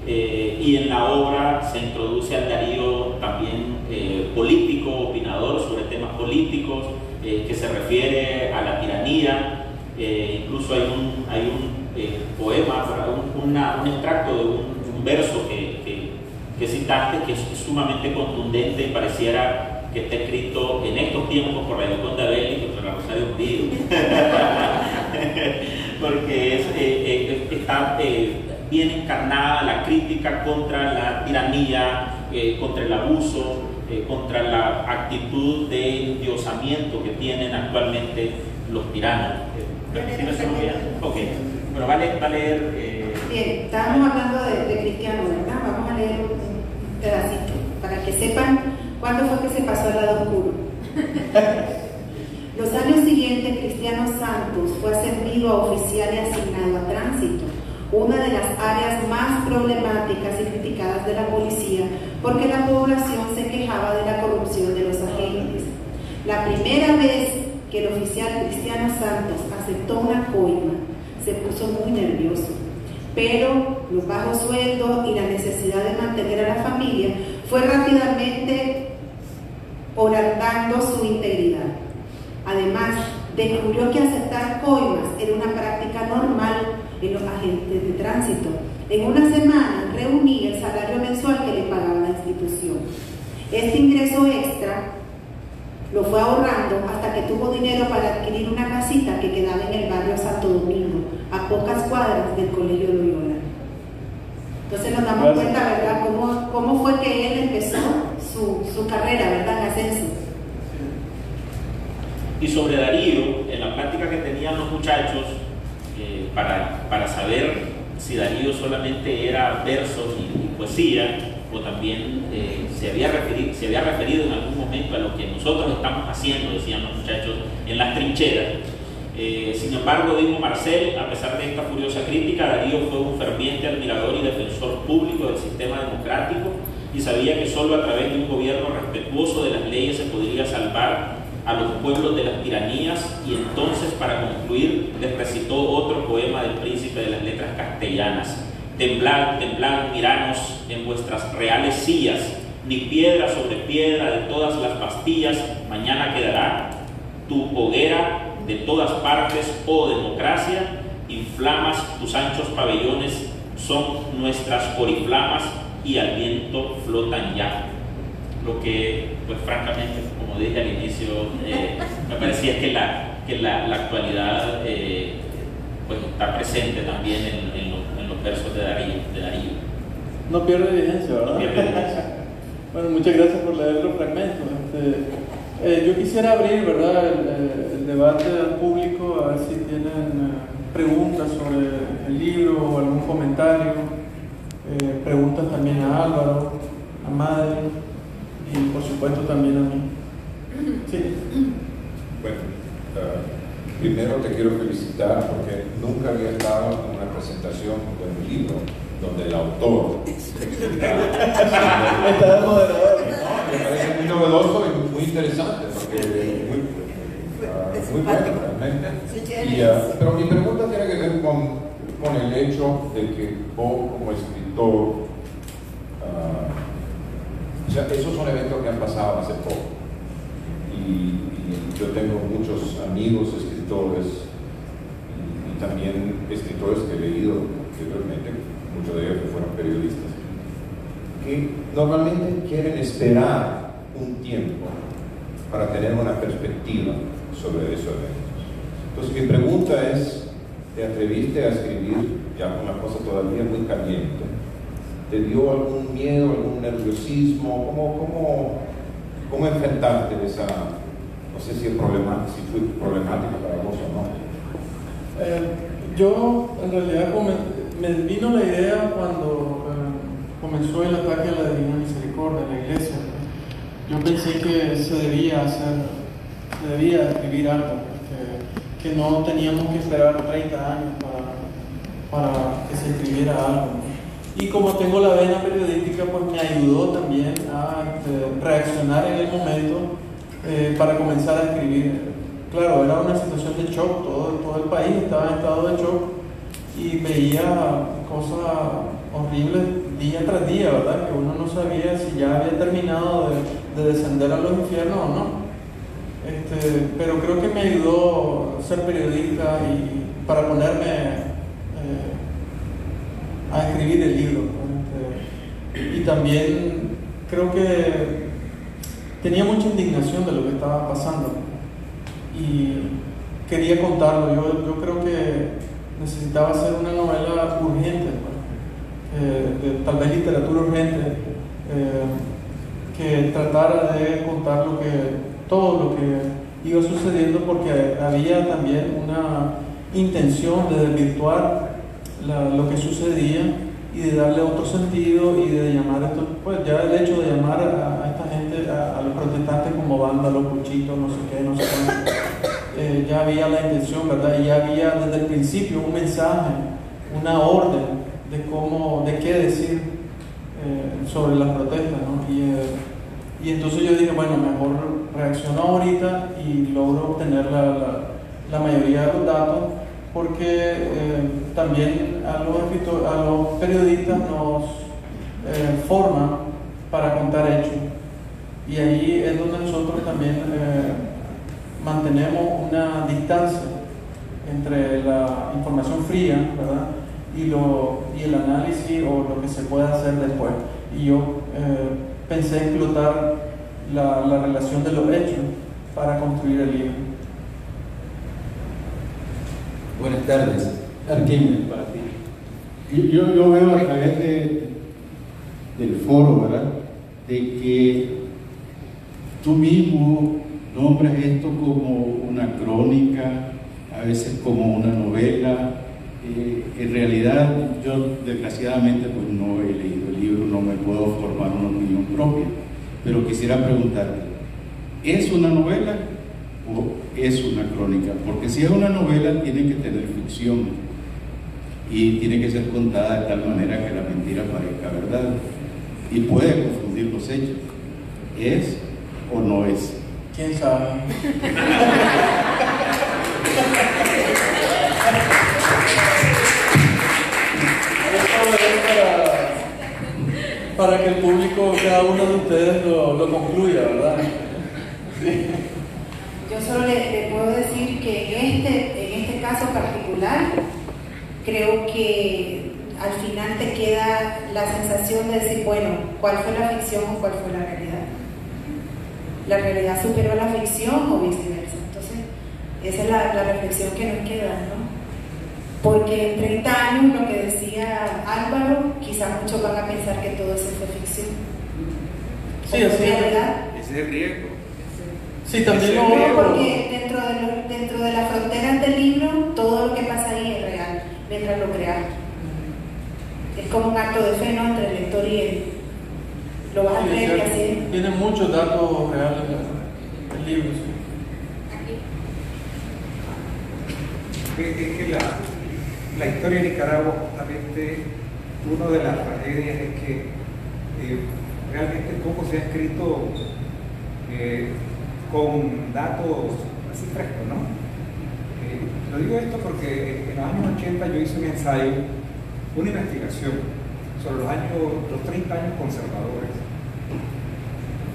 Y en la obra se introduce al Darío también político, opinador sobre temas políticos, que se refiere a la tiranía. Incluso hay un poema, un extracto de un verso que citaste, que es sumamente contundente y pareciera que está escrito en estos tiempos por la Gioconda Belli contra la Rosario Murillo. Porque está bien encarnada la crítica contra la tiranía, contra el abuso, contra la actitud de endiosamiento que tienen actualmente los tiranos. ¿Sí me suena bien? Ok, bueno, va a leer. Bien, estábamos hablando de Cristiano, ¿verdad? Vamos a leer un pedacito para que sepan cuándo fue que se pasó al lado oscuro. Los años siguientes, Cristiano Santos fue ascendido a oficial y asignado a tránsito, una de las áreas más problemáticas y criticadas de la policía, porque la población se quejaba de la corrupción de los agentes. La primera vez que el oficial Cristiano Santos aceptó una coima, se puso muy nervioso, pero los bajos sueldos y la necesidad de mantener a la familia fue rápidamente orando su integridad. Además, descubrió que aceptar coimas era una práctica normal en los agentes de tránsito. En una semana reunía el salario mensual que le pagaba la institución. Este ingreso extra lo fue ahorrando hasta que tuvo dinero para adquirir una casita que quedaba en el barrio Santo Domingo, a pocas cuadras del Colegio Loyola. Entonces nos damos cuenta, ¿verdad?, cómo fue que él empezó su carrera, ¿verdad?, en ascenso. Y sobre Darío, en la plática que tenían los muchachos, para saber si Darío solamente era versos y poesía, o también se había referido en algún momento a lo que nosotros estamos haciendo, decían los muchachos, en las trincheras. Sin embargo, dijo Marcel, a pesar de esta furiosa crítica, Darío fue un ferviente admirador y defensor público del sistema democrático y sabía que solo a través de un gobierno respetuoso de las leyes se podría salvar a los pueblos de las tiranías. Y entonces, para concluir, les recitó otro poema del príncipe de las letras castellanas: temblad, temblad, tiranos, en vuestras reales sillas, ni piedra sobre piedra de todas las bastillas mañana quedará. Tu hoguera de todas partes, oh democracia, inflamas tus anchos pabellones, son nuestras oriflamas y al viento flotan ya. Lo que, pues francamente, como dije al inicio, me parecía que la actualidad pues está presente también en los versos de Darío. No pierde vigencia, ¿verdad? No pierde vigencia. Bueno, muchas gracias por leer los fragmentos. Yo quisiera abrir, ¿verdad?, el debate al público, a ver si tienen preguntas sobre el libro o algún comentario, preguntas también a Álvaro, a Madre y por supuesto también a mí. Sí. Bueno, primero te quiero felicitar porque nunca había estado en una presentación de un libro donde el autor está de moderador. Me parece muy novedoso y muy interesante, porque muy bueno realmente. Pero mi pregunta tiene que ver con el hecho de que vos como escritor, o sea, esos son eventos que han pasado hace poco. Y yo tengo muchos amigos escritores y también escritores que he leído anteriormente, muchos de ellos que fueron periodistas, que normalmente quieren esperar un tiempo para tener una perspectiva sobre esos eventos. Entonces mi pregunta es, ¿te atreviste a escribir ya con la cosa todavía muy caliente? ¿Te dio algún miedo, algún nerviosismo? ¿Cómo enfrentarte esa, no sé si fue problemática para vos o no? Yo en realidad me vino la idea cuando comenzó el ataque a la Divina Misericordia en la iglesia. Yo pensé que se debía escribir algo, que no teníamos que esperar 30 años para que se escribiera algo. Y como tengo la vena periodística, pues me ayudó también a reaccionar en el momento para comenzar a escribir. Claro, era una situación de shock, todo el país estaba en estado de shock y veía cosas horribles día tras día, ¿verdad? Que uno no sabía si ya había terminado de descender a los infiernos o no. Pero creo que me ayudó ser periodista y para ponerme a escribir el libro. Y también creo que tenía mucha indignación de lo que estaba pasando y quería contarlo. Yo creo que necesitaba hacer una novela urgente, tal vez literatura urgente, que tratara de contar todo lo que iba sucediendo, porque había también una intención de desvirtuar lo que sucedía y de darle otro sentido y de llamar esto, pues ya el hecho de llamar a esta gente, a los protestantes como vándalos, cuchitos, no sé qué, no sé cuánto, ya había la intención, ¿verdad? Y ya había desde el principio un mensaje, una orden de qué decir sobre las protestas, ¿no? Y entonces yo dije, bueno, mejor reacciono ahorita y logro obtener la mayoría de los datos, porque también a los periodistas nos forman para contar hechos, y ahí es donde nosotros también mantenemos una distancia entre la información fría, ¿verdad?, y el análisis o lo que se puede hacer después. Y yo pensé explotar la relación de los hechos para construir el libro. Buenas tardes, Arquímedes, para ti. Yo veo a través del foro, ¿verdad?, de que tú mismo nombras esto como una crónica, a veces como una novela. En realidad, yo desgraciadamente pues no he leído el libro, no me puedo formar una opinión propia, pero quisiera preguntarte, ¿es una novela o es una crónica? Porque si es una novela tiene que tener ficción y tiene que ser contada de tal manera que la mentira parezca verdad y puede confundir los hechos. ¿Es o no es? ¿Quién sabe? Para que el público, cada uno de ustedes lo concluya, ¿verdad? Sí. Yo solo le puedo decir que en este caso particular, creo que al final te queda la sensación de decir, bueno, ¿cuál fue la ficción o cuál fue la realidad? ¿La realidad superó a la ficción o viceversa? Entonces, esa es la reflexión que nos queda, ¿no? Porque en 30 años, lo que decía Álvaro, quizás muchos van a pensar que todo eso fue ficción. Sí, así es. Ese es el riesgo. Sí, también No, lo porque dentro de las fronteras del libro, todo lo que pasa ahí es real, mientras lo creas. Es como un acto de fe, ¿no?, entre el lector y él. Lo vas a creer y así. Tiene muchos datos reales el libro, sí. Es que la historia de Nicaragua, justamente, una de las tragedias es que realmente poco se ha escrito con datos así frescos, ¿no? Lo digo esto porque en los años 80 yo hice un ensayo, una investigación sobre los 30 años conservadores,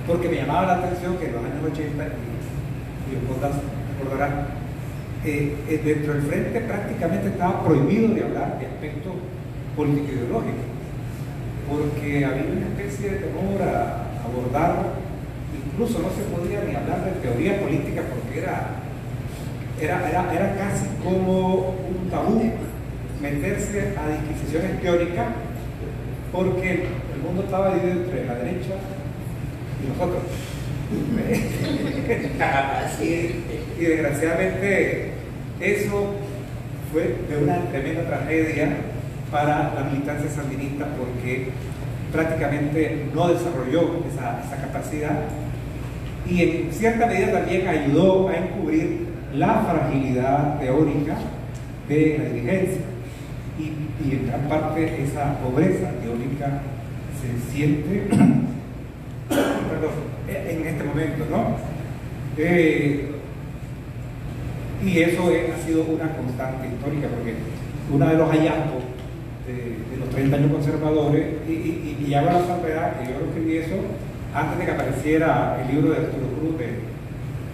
porque me llamaba la atención que en los años 80, y recordarán, dentro del frente prácticamente estaba prohibido de hablar de aspectos político-ideológicos, porque había una especie de temor a abordar, incluso no se podía ni hablar de teoría política porque era casi como un tabú meterse a disquisiciones teóricas, porque el mundo estaba dividido entre la derecha y nosotros. Y desgraciadamente eso fue de una tremenda tragedia para la militancia sandinista, porque prácticamente no desarrolló esa capacidad, y en cierta medida también ayudó a encubrir la fragilidad teórica de la dirigencia, y en gran parte esa pobreza teórica se siente en este momento, ¿no? Y eso ha sido una constante histórica, porque uno de los hallazgos de los 30 años conservadores, y hago la salvedad que yo lo escribí eso antes de que apareciera el libro de Arturo Cruz de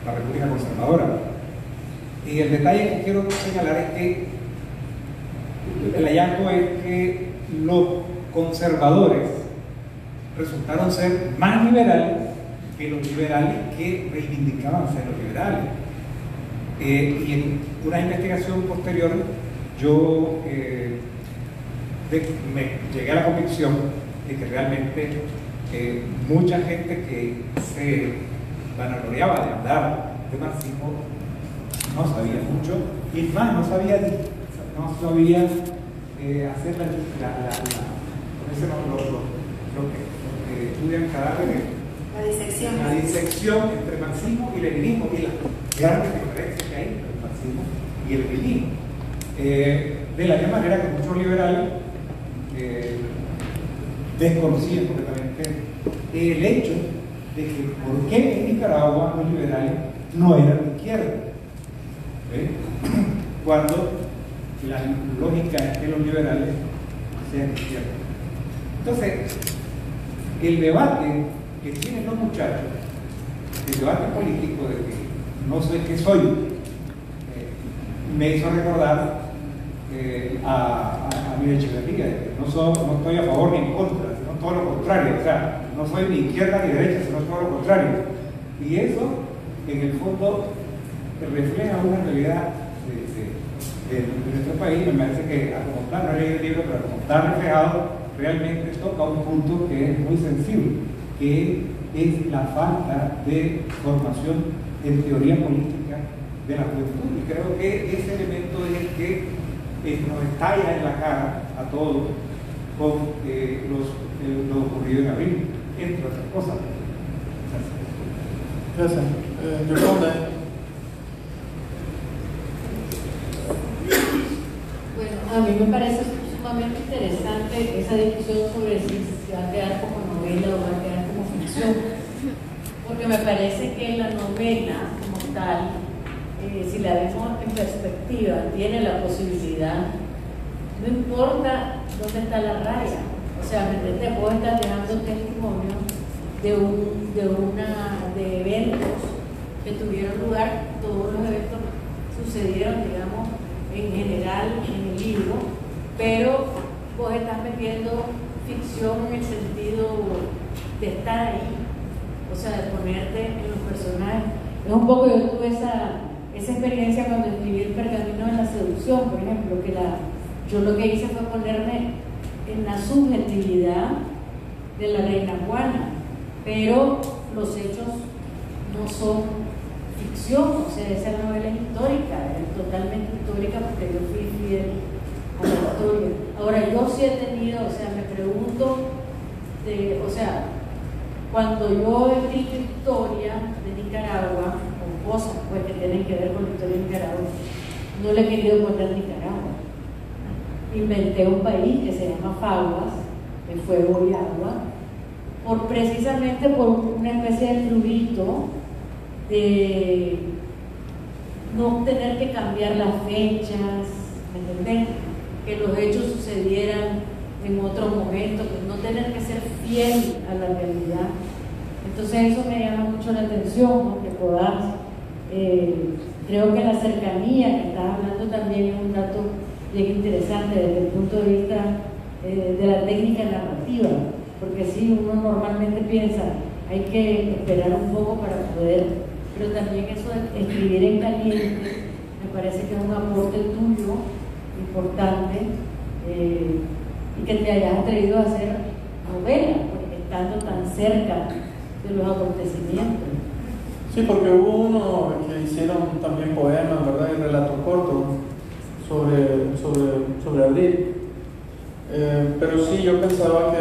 La República Conservadora. Y el detalle que quiero señalar es que el hallazgo es que los conservadores resultaron ser más liberales que los liberales que reivindicaban ser los liberales. Y en una investigación posterior yo me llegué a la convicción de que realmente mucha gente que se vanagloriaba de hablar de marxismo no sabía mucho, y más no sabía hacer lo que estudian cadáveres, la disección entre marxismo y leninismo, y las grandes diferencias que hay entre el marxismo y el leninismo. De la misma manera que muchos liberales desconocían completamente el hecho de que por qué en Nicaragua los liberales no eran de izquierda, cuando la lógica es que los liberales sean de izquierda. Entonces, el debate que tienen los muchachos, el debate político de que no sé qué soy, me hizo recordar a mi Echeverría, que no estoy a favor ni en contra, sino todo lo contrario, o sea, no soy ni izquierda ni derecha, sino todo lo contrario. Y eso, en el fondo, refleja una realidad de nuestro país. Me parece que, como está, no he leído el libro, pero como está reflejado, realmente toca un punto que es muy sensible, que es la falta de formación en teoría política de la juventud. Y creo que ese elemento es el que nos estalla en la cara a todos con lo ocurrido en abril, entre otras cosas. Gracias. Yoconda. Bueno, a mí me parece sumamente interesante esa discusión sobre si se va a quedar como novela o va a quedar como ficción, porque me parece que la novela como tal, si la vemos en perspectiva, tiene la posibilidad, no importa dónde está la raya, o sea, ¿me entiendes? Vos estás dejando testimonio de eventos que tuvieron lugar, todos los eventos sucedieron, digamos, en general en el libro, pero vos estás metiendo ficción en el sentido de estar ahí, o sea, de ponerte en los personajes. Es un poco, yo tuve esa experiencia cuando escribí El pergamino de la seducción, por ejemplo, que yo lo que hice fue ponerme en la subjetividad de la reina Juana, pero los hechos no son ficción, o sea, esa novela es histórica, es totalmente histórica porque yo fui fiel a la historia. Ahora, yo sí he tenido, o sea, me pregunto, o sea, cuando yo he escrito historia de Nicaragua, o cosas pues, que tienen que ver con la historia de Nicaragua, no le he querido poner Nicaragua. Inventé un país que se llama Faguas, de fuego y agua, precisamente por una especie de fluido de no tener que cambiar las fechas, ¿me entiendes? Que los hechos sucedieran en otro momento, pues no tener que ser fiel a la realidad. Entonces eso me llama mucho la atención, ¿no? Que puedas, creo que la cercanía que estás hablando también es un dato bien interesante desde el punto de vista de la técnica narrativa, porque sí, uno normalmente piensa, hay que esperar un poco para poder, pero también eso de escribir en caliente, me parece que es un aporte tuyo importante, y que te hayas atrevido a hacer novela, porque estando tan cerca de los acontecimientos. Sí, porque hubo uno que hicieron también poemas, ¿verdad? Y relatos cortos sobre abril. Pero sí, yo pensaba que,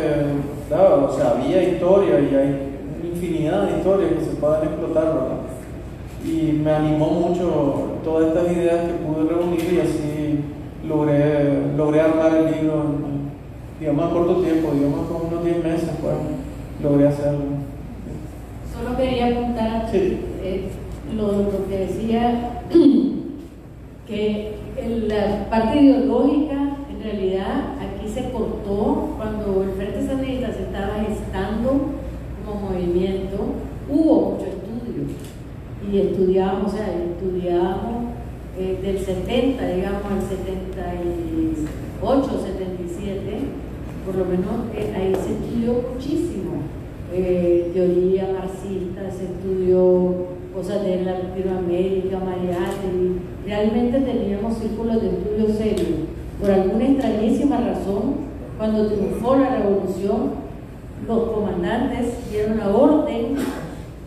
claro, o sea, había historia y hay infinidad de historias que se pueden explotar, ¿verdad? Y me animó mucho todas estas ideas que pude reunir y así logré armar el libro en, digamos, a corto tiempo, digamos con unos 10 meses, pues, logré hacerlo. Solo quería apuntar sí. Lo que decía, que la parte ideológica, en realidad, aquí se cortó cuando el Frente Sandinista se estaba gestando como movimiento, hubo mucho estudio, y estudiábamos del 70, digamos, al 78, 77, por lo menos ahí se estudió muchísimo. Teoría marxista, se estudió cosas de Latinoamérica, Mariátegui. Realmente teníamos círculos de estudio serios. Por alguna extrañísima razón, cuando triunfó la revolución, los comandantes dieron la orden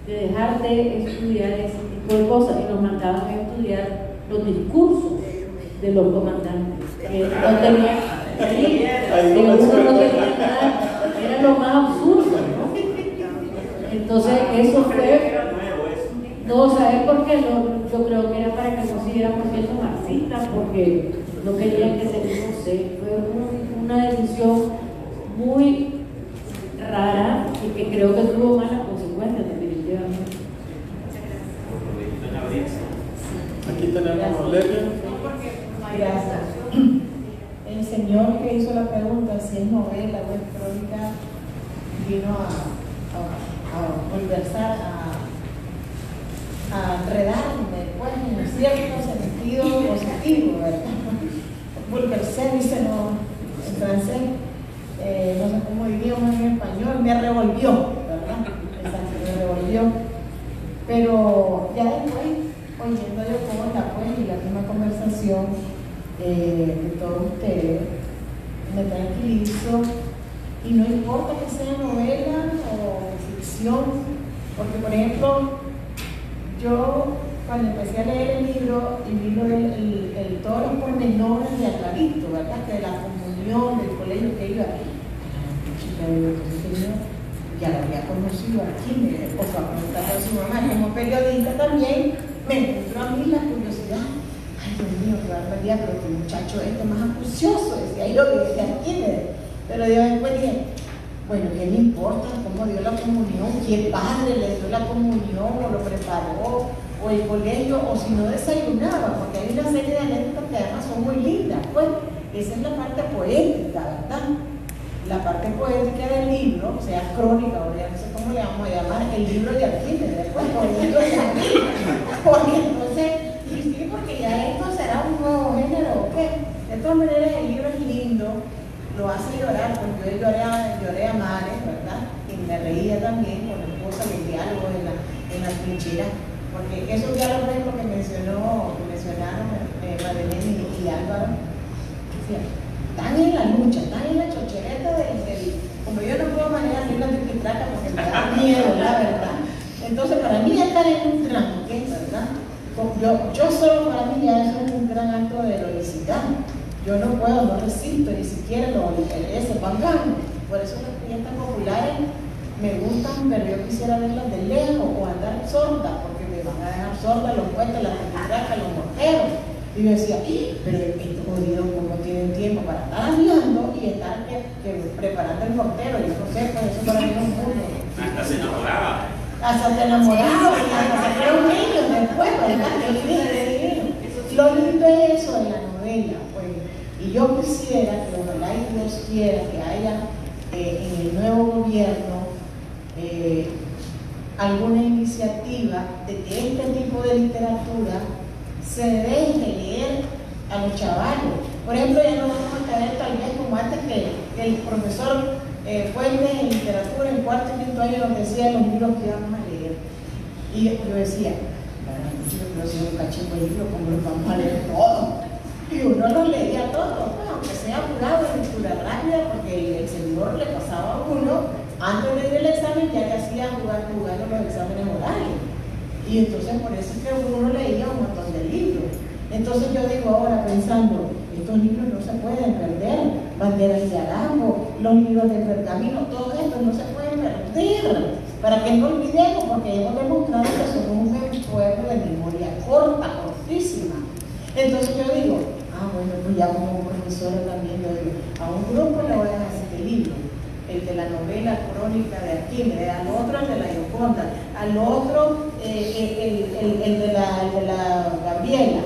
de dejar de estudiar ese tipo de cosas y nos mandaban a estudiar los discursos de los comandantes. No tenían, uno no tenía nada, era lo más absurdo, ¿no? Entonces eso fue, no, ¿sabes por qué? Yo creo que era para que no siguiéramos siendo marxistas, porque no querían que se divorcie. Fue una decisión muy rara y que creo que tuvo malas consecuencias, definitivamente. Aquí tenemos Lelia. Gracias. El señor que hizo la pregunta si es novela o es crónica vino a conversar, a enredarme pues, en cierto sentido positivo, ¿verdad? Bouleversé, dice en francés, no sé cómo diríamos en español, me revolvió, ¿verdad? Exacto, me revolvió. Pero ya después, oyendo yo cómo está pues, y la misma conversación, de todos ustedes, me tranquilizo y no importa que sea novela o ficción, porque por ejemplo, yo cuando empecé a leer el libro y vino todos los pormenores de Aclarito, ¿verdad? Que de la comunión del colegio que iba, ya lo había conocido aquí, o sea, preguntar a su mamá, como periodista también, me encontró a mí la curiosidad. Ay, Dios mío, qué barbaridad, pero que muchacho más acucioso, decía yo, desde aquí, pero yo después dije, bueno, ¿qué me importa cómo dio la comunión? ¿Qué padre le dio la comunión o lo preparó? O el colegio, o si no desayunaba, porque hay una serie de anécdotas que además son muy lindas, pues, esa es la parte poética, ¿verdad? La parte poética del libro, o sea, crónica, o ya no sé cómo le vamos a llamar, el libro de Arquímedes, pues, o el libro de Arquímedes, porque entonces, sí, porque ya esto será un nuevo género, ¿o qué? De todas maneras, el libro es lindo, lo hace llorar, porque yo lloré a mares, ¿verdad? Y me reía también con las cosas, los diálogos en la trinchera, porque esos diálogos es lo que mencionaron Madeleine y Álvaro, están en la lucha, están en la chochereta como yo no puedo manejar ni la tiquitraca porque me da miedo, la verdad. Entonces para mí estar en un tranque, ¿verdad? Yo solo para mí ya eso es un gran acto de heroicidad. Yo no puedo, no resisto, ni siquiera ese pagano. Por eso las fiestas populares me gustan, pero yo quisiera verlas de lejos o andar sorda, porque me van a dejar sorda los puestos, las tiquitracas, los morteros. Y yo decía, pero estos jodidos como tienen tiempo para estar hablando y estar preparando el mortero. Yo no sé, pues eso para mí no es un mundo. Hasta se enamoraba. Hasta se enamoraba, y hasta se creó niños después, ¿verdad? Lo lindo es eso en la novela, pues. Y yo quisiera que ojalá y Dios quiera que haya en el nuevo gobierno alguna iniciativa de que este tipo de literatura se deje leer a los chavales. Por ejemplo, ya no vamos a caer tal vez como antes que el profesor Fuentes en literatura en cuarto y quinto año nos decía los libros que íbamos a leer. Y yo decía, pero si un cachimbo de libro, ¿cómo los vamos a leer todos? Y uno los leía todos, pues, aunque sea apurado de lectura rápida, porque el señor le pasaba a uno, antes de ir al examen ya le hacía jugando los exámenes orales. Y entonces por eso es que uno leía un montón de libros. Entonces yo digo ahora pensando, estos libros no se pueden perder, Banderas de Araujo, los libros de Pergamino, todo esto no se pueden perder, para que no olvidemos, porque hemos demostrado que somos un pueblo de memoria corta, cortísima. Entonces yo digo, bueno, pues ya como profesora también, yo digo, a un grupo le voy a hacer este libro, el de la novela crónica de Arquímedes, al otro el de la Gioconda, al otro el de la Gabriela,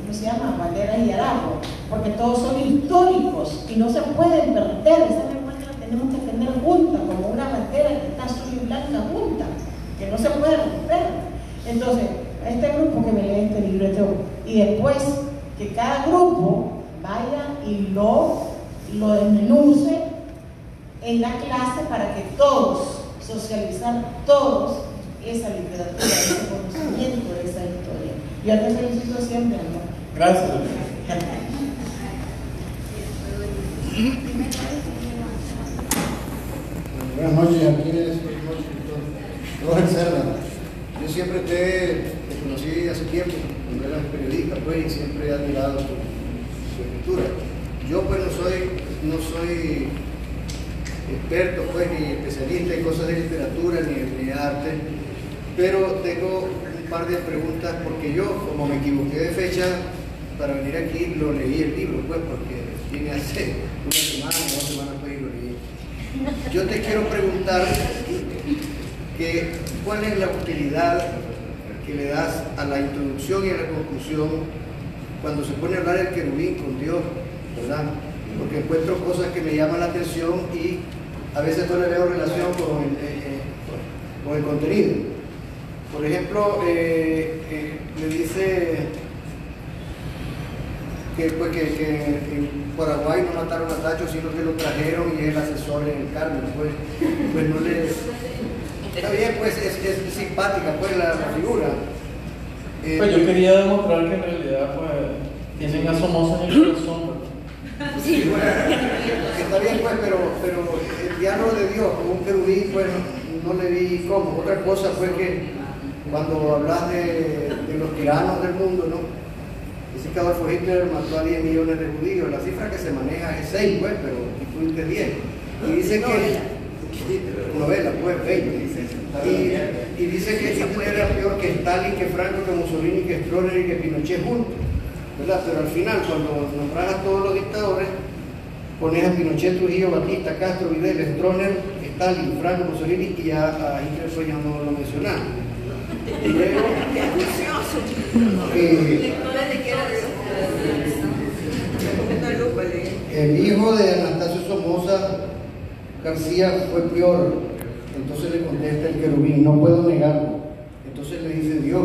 ¿cómo se llama? Banderas y Araujo, porque todos son históricos y no se pueden perder. Esa memoria la tenemos que tener junta, como una bandera que está azul y blanca junta, que no se puede romper. Entonces, a este grupo que me lee este libro, y después que cada grupo vaya y lo desmenuce en la clase para que todos, socializar todos esa literatura, ese conocimiento de esa historia. Yo te felicito siempre, amor. Gracias. Buenas noches, aquí es Roger Cerda. Yo siempre te conocí hace tiempo, cuando eras periodista, pues, y siempre he admirado su escritura. Yo pues no soy experto, pues, ni especialista en cosas de literatura ni de arte, pero tengo un par de preguntas, porque yo, como me equivoqué de fecha para venir aquí, lo leí el libro, pues, porque vine hace una semana o 2 semanas, pues, y lo leí. Yo te quiero preguntar cuál es la utilidad que le das a la introducción y a la conclusión cuando se pone a hablar el querubín con Dios, ¿verdad? Porque encuentro cosas que me llaman la atención y a veces no le veo relación con el contenido. Por ejemplo, le dice que en Paraguay no mataron a Tacho, sino que lo trajeron y es el asesor en el Carmen. Pues no le... Está bien, pues es simpática pues la figura. Pues yo quería demostrar que en realidad pues tienen a Somoza en el corazón. Sí, bueno, está bien, pues, pero el diálogo de Dios como un querubín, pues no le vi cómo. Otra cosa fue que cuando hablas de los tiranos del mundo, ¿no? Dice que Adolfo Hitler mató a 10 millones de judíos. La cifra que se maneja es 6, pues, pero incluye 10. Y dice que novela, pues, bello, dice. Y dice que Hitler era peor que Stalin, que Franco, que Mussolini, que Stroessner y que Pinochet juntos, ¿verdad? Pero al final, cuando nombras a todos los dictadores, pones a Pinochet, Trujillo, Batista, Castro, Vidal, Stroessner, Stalin, Franco, Mussolini, y ya a Hitler pues ya no lo mencionamos. Y luego, el hijo de Anastasio Somoza García fue peor. Entonces le contesta el querubín: no puedo negarlo. Entonces le dice Dios: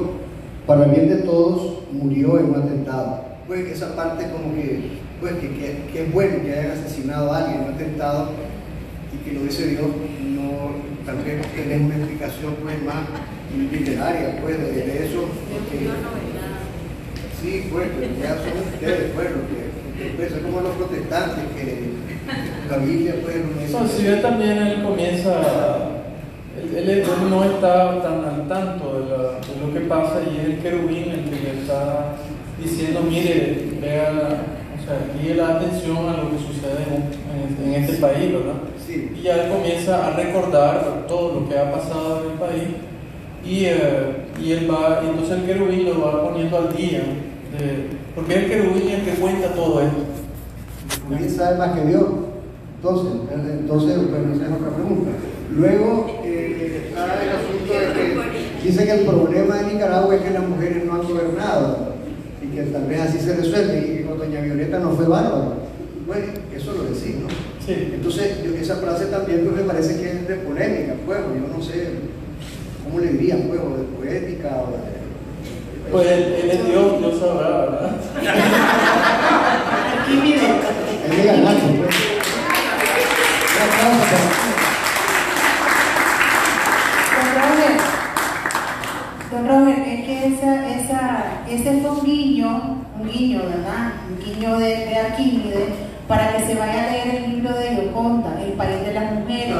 para bien de todos murió en un atentado. Pues esa parte como que, pues que es bueno que hayan asesinado a alguien en un atentado, y que lo dice Dios, no, tal vez tenés una explicación pues más literaria pues de eso, porque sí, pues ya son ustedes, pues, pues es como los protestantes, que la Biblia pues no, si ve también él comienza, él no está tan al tanto de lo que pasa, y es el querubín el que le está diciendo: mire, vea, o sea, aquí la atención a lo que sucede en este país, ¿verdad? Sí. Y ya él comienza a recordar todo lo que ha pasado en el país, y él va, y entonces el querubín lo va poniendo al día, porque es el querubín el que cuenta todo esto. ¿Quién sabe más que Dios? Entonces, bueno, esa es otra pregunta. Luego, está el asunto de que dice que el problema de Nicaragua es que las mujeres no han gobernado, y que tal vez así se resuelve, y que con doña Violeta no fue bárbaro. Bueno, eso lo decís, ¿no? Sí. Entonces, esa frase también pues, me parece que es de polémica, pues, yo no sé cómo le dirían, pues, o de poética, o de... Pues él es Dios, Dios sabrá, ¿verdad? Aquí mire. Él llega al alto, pues. Don Robert, es que ese fue un guiño, ¿verdad? Un guiño de Arquímedes, para que se vaya a leer el libro de Gioconda, El país de las mujeres.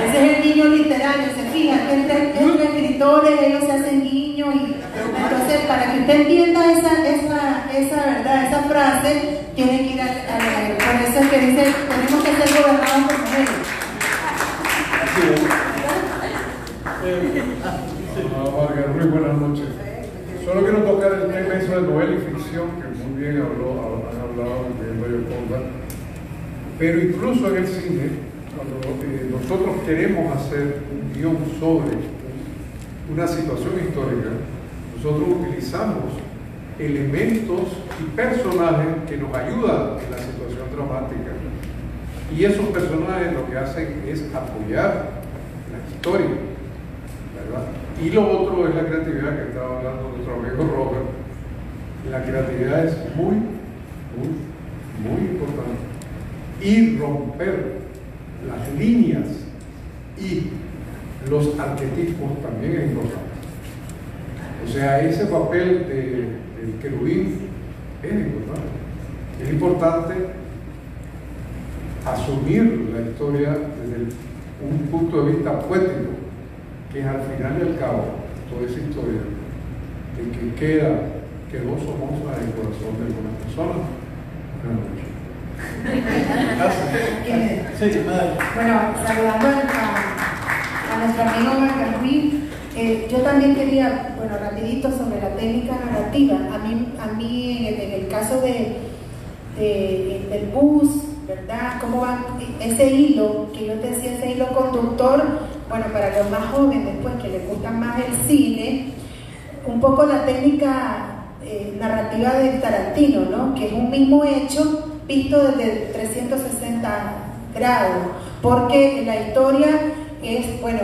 Ese es el guiño literario, se fija, que entre escritores ellos se hacen guiños, y entonces para que usted entienda esa verdad, esa frase, tiene que ir a leer. Por eso es que dice: tenemos que ser gobernados por mujeres. Margarita, muy buenas noches. Solo quiero tocar el tema eso de novela y ficción, que muy bien han hablado de Gioconda, pero incluso en el cine, cuando nosotros queremos hacer un guión sobre una situación histórica, nosotros utilizamos elementos y personajes que nos ayudan en la situación dramática, y esos personajes lo que hacen es apoyar la historia, ¿verdad? Y lo otro es la creatividad que estaba hablando nuestro amigo Robert. La creatividad es muy importante, y romper las líneas y los arquetipos también es importante. O sea, ese papel del querubín es importante. Es importante asumir la historia desde un punto de vista poético, que es al final y al cabo toda esa historia de que quedó Somoza en el corazón de algunas personas. Bueno, saludando a nuestro amigo Margarita, yo también quería, bueno, rapidito sobre la técnica narrativa. A mí en el caso del bus, ¿verdad? ¿Cómo va ese hilo que yo te decía, ese hilo conductor? Bueno, para los más jóvenes, pues, que les gusta más el cine, un poco la técnica narrativa de Tarantino, ¿no? Que es un mismo hecho visto desde 360 grados, porque la historia es, bueno,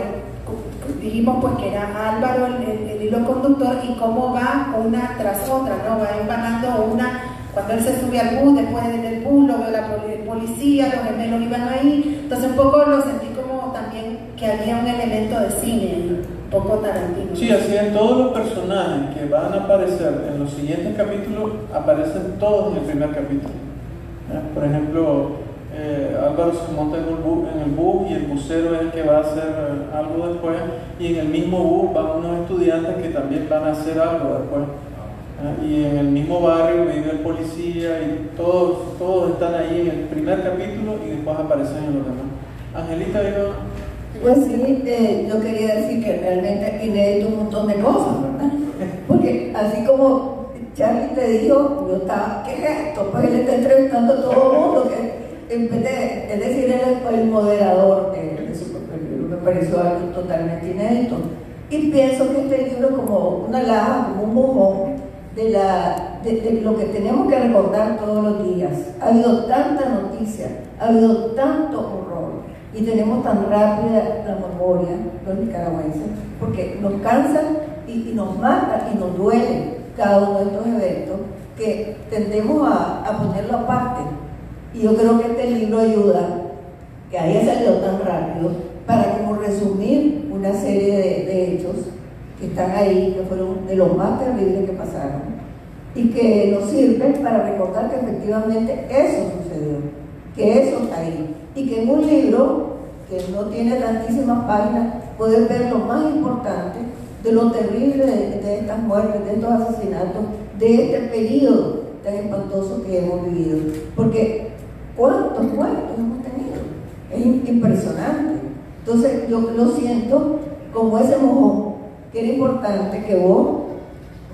dijimos pues que era Álvaro el hilo conductor, y cómo va una tras otra, ¿no? Va empanando una. Cuando él se sube al bus, después del bus lo ve la policía, los gemelos iban ahí, entonces un poco lo sentí como también que había un elemento de cine. poco Tarantino. Sí, así es. Todos los personajes que van a aparecer en los siguientes capítulos aparecen todos en el primer capítulo. Por ejemplo, Álvaro se monta en el bus y el busero es el que va a hacer algo después, y en el mismo bus van unos estudiantes que también van a hacer algo después. Y en el mismo barrio vive el policía y todos están ahí en el primer capítulo y después aparecen en los demás. Angelita, digo. Pues sí, yo quería decir que realmente aquí inédito un montón de cosas, ¿verdad? Porque así como Charlie te dijo, yo estaba, ¿qué es esto? Pues él está entrevistando a todo el mundo, que en vez de, es decir, él es el moderador de su propio libro, me pareció algo totalmente inédito. Y pienso que este libro es como una laja, como un mojón de lo que tenemos que recordar todos los días. Ha habido tanta noticia, ha habido tanto horror, y tenemos tan rápida la memoria, los nicaragüenses, porque nos cansa y nos mata y nos duele cada uno de estos eventos, que tendemos a ponerlo aparte. Y yo creo que este libro ayuda, que haya salido tan rápido, para como resumir una serie de hechos que están ahí, que fueron de los más terribles que pasaron, y que nos sirven para recordar que efectivamente eso sucedió, que eso está ahí, y que en un libro que no tiene tantísimas páginas puedes ver lo más importante de lo terrible de estas muertes, de estos asesinatos, de este periodo tan espantoso que hemos vivido. Porque ¿cuántos muertos hemos tenido? Es impresionante. Entonces yo lo siento como ese mojón, que era importante que vos,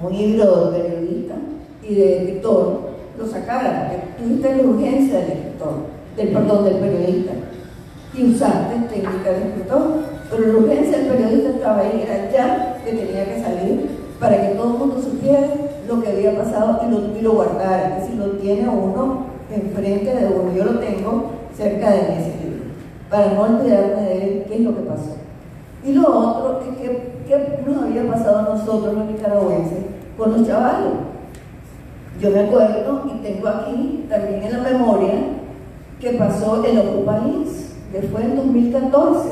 un libro de periodista y de escritor, lo sacaras, porque tuviste la urgencia del escritor, del periodista, y usaste técnica de escritor, pero la urgencia del periodista estaba ahí, era ya que tenía que salir para que todo el mundo supiera lo que había pasado y lo guardara, que si lo tiene uno enfrente de uno, yo lo tengo cerca de mí ese libro, para no olvidarme de él, qué es lo que pasó. Y lo otro es que qué nos había pasado a nosotros los nicaragüenses con los chavalos. Yo me acuerdo y tengo aquí también en la memoria que pasó el Ocupaís, que fue en 2014.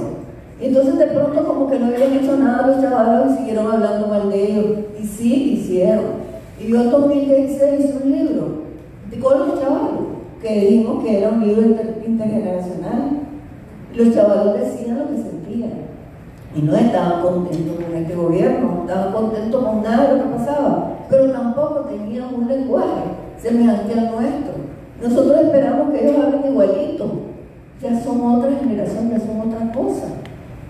Entonces de pronto como que no habían hecho nada los chavalos y siguieron hablando mal de ellos, y sí hicieron. Y yo en 2016 hice un libro con los chavalos, que dijimos que era un libro intergeneracional. Los chavalos decían lo que sentían y no estaban contentos con este gobierno, no estaban contentos con nada de lo que pasaba, pero tampoco tenían un lenguaje semejante al nuestro. Nosotros esperamos que ellos hablen igualito, ya son otra generación, ya son otra cosa,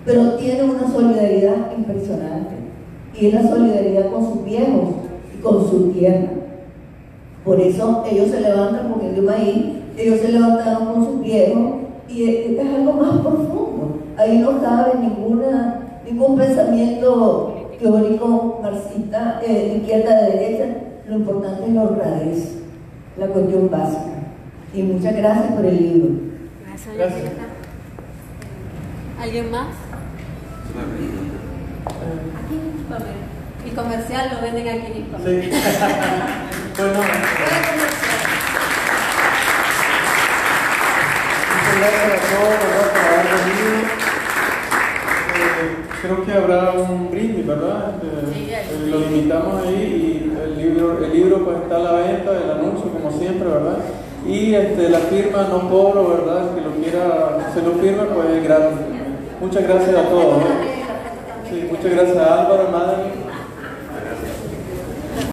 pero tienen una solidaridad impresionante, y es la solidaridad con sus viejos y con su tierra. Por eso ellos se levantan con el idioma ahí, ellos se levantaron con sus viejos, y es algo más profundo. Ahí no cabe ningún pensamiento teórico marxista, de izquierda, de derecha. Lo importante es la honradez, la cuestión básica. Y muchas gracias por el libro. Gracias. ¿Alguien más? Aquí en Hispamérica. El comercial lo venden aquí en Hispamérica. Sí. Bueno, muchas gracias a todos, ¿verdad?, por haber venido. Creo que habrá un brindis, ¿verdad? Lo limitamos ahí, y el libro pues está a la venta, el anuncio como siempre, ¿verdad? Y la firma no cobro, ¿verdad? El que lo quiera, se lo firma, pues es gratis. Muchas gracias a todos, ¿no? Sí, muchas gracias a Álvaro, Madeleine.